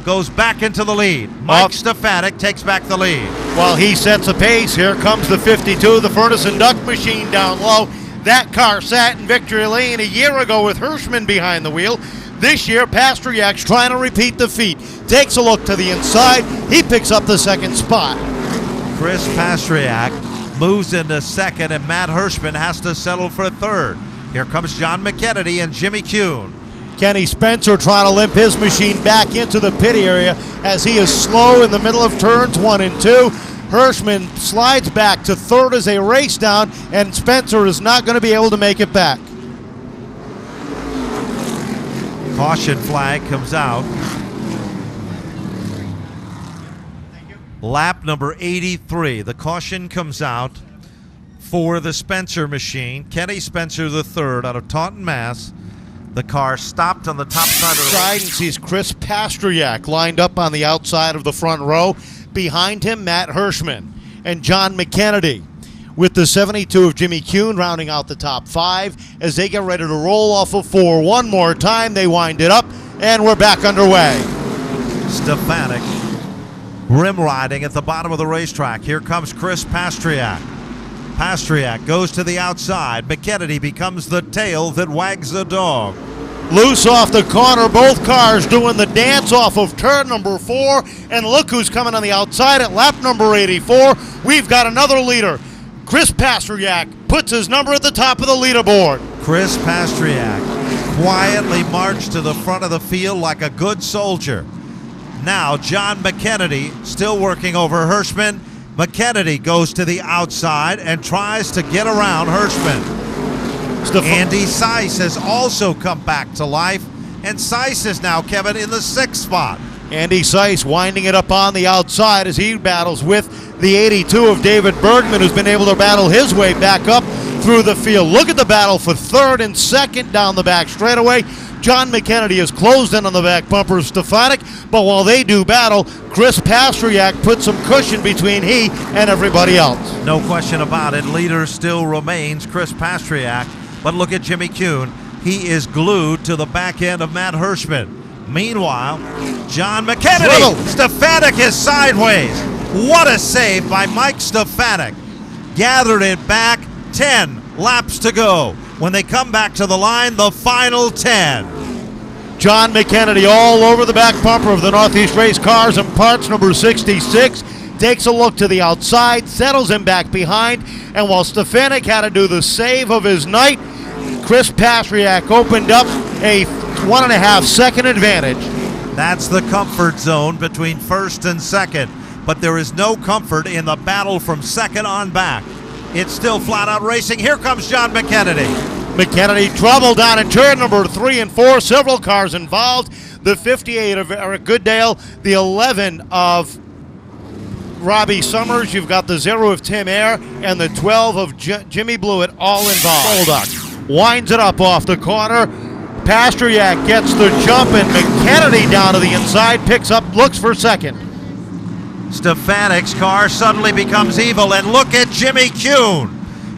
goes back into the lead. Mike Stefanik takes back the lead. While he sets a pace, here comes the 52, the furnace and duct machine down low. That car sat in victory lane a year ago with Hirschman behind the wheel. This year, Pasteryak's trying to repeat the feat. Takes a look to the inside. He picks up the 2nd spot. Chris Pasteryak moves into 2nd, and Matt Hirschman has to settle for 3rd. Here comes John McKennedy and Jimmy Kuhn. Kenny Spencer trying to limp his machine back into the pit area as he is slow in the middle of turns 1 and 2. Hirschman slides back to 3rd as they race down, and Spencer is not going to be able to make it back. Caution flag comes out. Lap number 83. The caution comes out for the Spencer machine. Kenny Spencer III out of Taunton, Mass. The car stopped on the top side of the side and sees Chris Pasteryak lined up on the outside of the front row. Behind him, Matt Hirschman and John McKennedy, with the 72 of Jimmy Kuhn rounding out the top 5 as they get ready to roll off of 4. One more time, they wind it up, and we're back underway. Stefanik rim riding at the bottom of the racetrack. Here comes Chris Pasteryak. Pasteryak goes to the outside. McKennedy becomes the tail that wags the dog. Loose off the corner, both cars doing the dance off of turn number 4. And look who's coming on the outside at lap number 84. We've got another leader. Chris Pasteryak puts his number at the top of the leaderboard. Chris Pasteryak quietly marched to the front of the field like a good soldier. Now John McKennedy still working over Hirschman. McKennedy goes to the outside and tries to get around Hirschman. Andy Seiss has also come back to life, and Seiss is now, Kevin, in the 6th spot. Andy Seiss winding it up on the outside as he battles with the 82 of David Bergman, who's been able to battle his way back up through the field. Look at the battle for 3rd and 2nd down the back straightaway. John McKennedy has closed in on the back bumper of Stefanik, but while they do battle, Chris Pastriak put some cushion between he and everybody else. No question about it. Leader still remains Chris Pastriak, but look at Jimmy Kuhn. He is glued to the back end of Matt Hirschman. Meanwhile, John McKennedy, Stefanik is sideways. What a save by Mike Stefanik. Gathered it back, 10 laps to go. When they come back to the line, the final 10. John McKennedy all over the back bumper of the Northeast Race Cars and Parts number 66. Takes a look to the outside, settles him back behind, and while Stefanik had to do the save of his night, Chris Pastriak opened up a 1.5 second advantage. That's the comfort zone between 1st and 2nd, but there is no comfort in the battle from 2nd on back. It's still flat out racing. Here comes John McKennedy. McKennedy trouble down in turn number 3 and 4. Several cars involved. The 58 of Eric Goodale, the 11 of Robbie Summers. You've got the 0 of Tim Ayer and the 12 of Jimmy Blewett all involved. Bolduc winds it up off the corner. Pastriak gets the jump and McKennedy down to the inside, picks up, looks for 2nd. Stefanik's car suddenly becomes evil, and look at Jimmy Kuhn.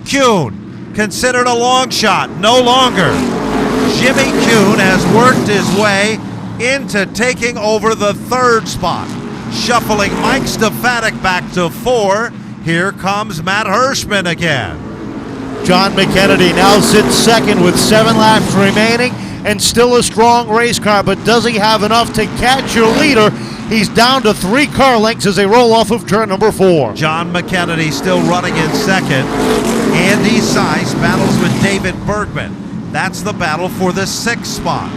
Kuhn, considered a long shot, no longer. Jimmy Kuhn has worked his way into taking over the 3rd spot, shuffling Mike Stefanik back to 4. Here comes Matt Hirschman again. John McKennedy now sits 2nd with 7 laps remaining and still a strong race car, but does he have enough to catch your leader? He's down to 3 car lengths as they roll off of turn number 4. John McKennedy still running in 2nd. Andy Seiss battles with David Bergman. That's the battle for the 6th spot.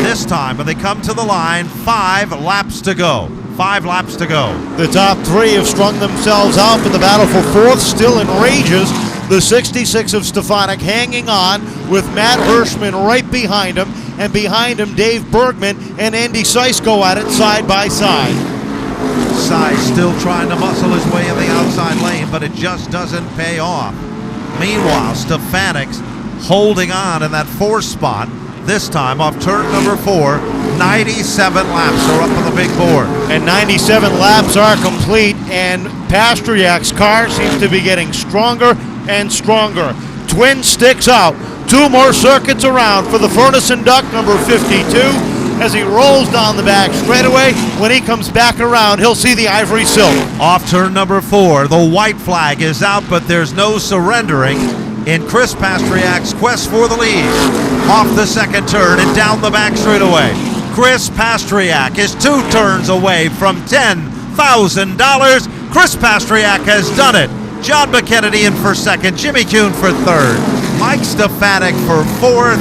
This time, when they come to the line, 5 laps to go. 5 laps to go. The top 3 have strung themselves out, but the battle for 4th still enrages. The 66 of Stefanik hanging on with Matt Hirschman right behind him, and behind him Dave Bergman and Andy Seiss go at it side by side. Seiss still trying to muscle his way in the outside lane, but it just doesn't pay off. Meanwhile, Stefanik's holding on in that 4th spot, this time off turn number 4. 97 laps are up on the big board. And 97 laps are complete, and Pastriak's car seems to be getting stronger and stronger. Twin sticks out. 2 more circuits around for the Furnace and Duck number 52 as he rolls down the back straightaway. When he comes back around, he'll see the ivory silk. Off turn number 4, the white flag is out, but there's no surrendering in Chris Pastriak's quest for the lead. Off the 2nd turn and down the back straightaway. Chris Pastriak is 2 turns away from $10,000. Chris Pastriak has done it. John McKennedy in for 2nd, Jimmy Kuhn for 3rd, Mike Stefanik for 4th,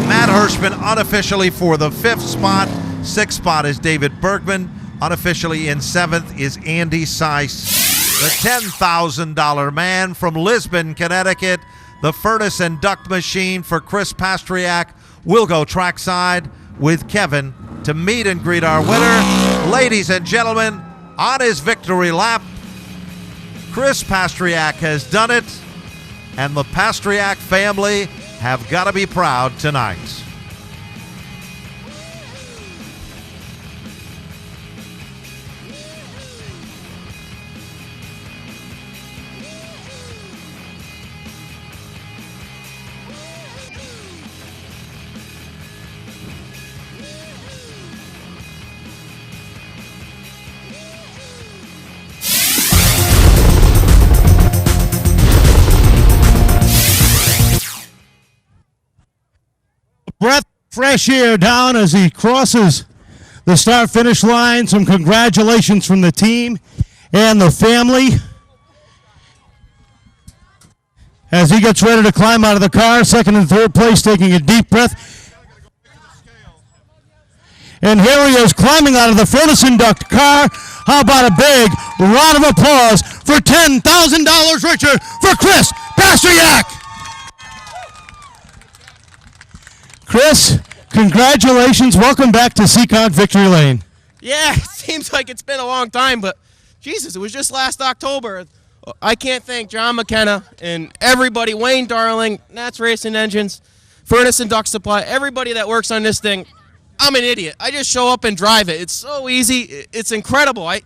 Matt Hirschman unofficially for the 5th spot. 6th spot is David Bergman. Unofficially in 7th is Andy Seiss, the $10,000 man from Lisbon, Connecticut. The Furnace and Duct Machine for Chris Pastriak will go trackside with Kevin to meet and greet our winner. Ladies and gentlemen, on his victory lap, Chris Pastriak has done it, and the Pastriak family have got to be proud tonight. Breath fresh air down as he crosses the start-finish line. Some congratulations from the team and the family as he gets ready to climb out of the car. 2nd and 3rd place, taking a deep breath. And here he is climbing out of the Furnace and Duct car. How about a big round of applause for $10,000 richer for Chris Pastriak? Chris, congratulations. Welcome back to Seekonk Victory Lane. Yeah, it seems like it's been a long time, but Jesus, it was just last October. I can't thank John McKenna and everybody, Wayne Darling, Nats Racing Engines, Furnace and Duct Supply, everybody that works on this thing. I'm an idiot. I just show up and drive it. It's so easy. It's incredible. I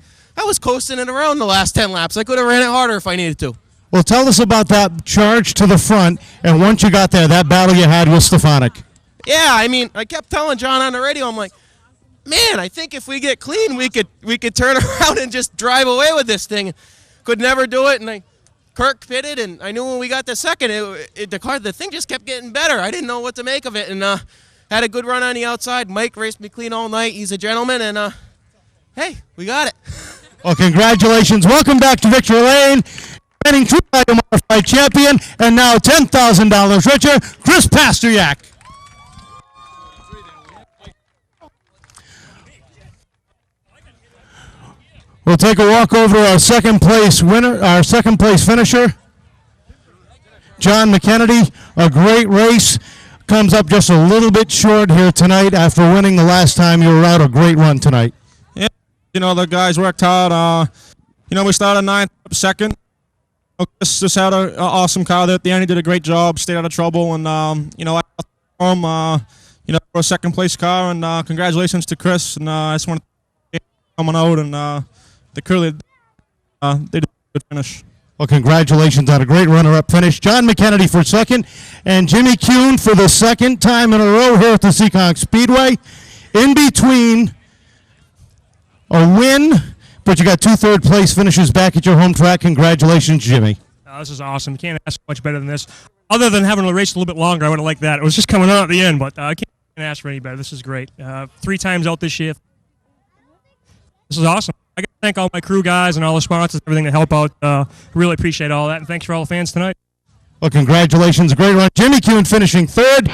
was coasting it around the last 10 laps. I could have ran it harder if I needed to. Well, tell us about that charge to the front, and once you got there, that battle you had with Stefanik. Yeah, I mean, I kept telling John on the radio, I'm like, man, I think if we get clean, we could turn around and just drive away with this thing. Could never do it, and Kirk pitted, and I knew when we got the second, the thing just kept getting better. I didn't know what to make of it, and had a good run on the outside. Mike raced me clean all night. He's a gentleman, and hey, we got it. Well, congratulations. Welcome back to Victory Lane. Reigning True Value Modified Champion, and now $10,000 richer, Chris Pasteryak. We'll take a walk over to our second place finisher, John McKennedy. A great race. Comes up just a little bit short here tonight after winning the last time you were out. A great run tonight. Yeah, the guys worked hard. We started ninth, up second. Chris just had an awesome car there at the end. He did a great job, stayed out of trouble, and for a second place car. And congratulations to Chris. And I just want to coming out, and they did a good finish. Well, congratulations on a great runner-up finish. John McKennedy for second, and Jimmy Kuhn for the second time in a row here at the Seekonk Speedway. In between a win, but you got 2 third-place finishes back at your home track. Congratulations, Jimmy. This is awesome. You can't ask much better than this. Other than having to race a little bit longer, I would have liked that. It was just coming on at the end, but I can't ask for any better. This is great. 3 times out this year. This is awesome. I got to thank all my crew guys and all the sponsors, everything that help out. Really appreciate all that, and thanks for all the fans tonight. Well, congratulations. A great run. Jimmy Kuhn finishing third.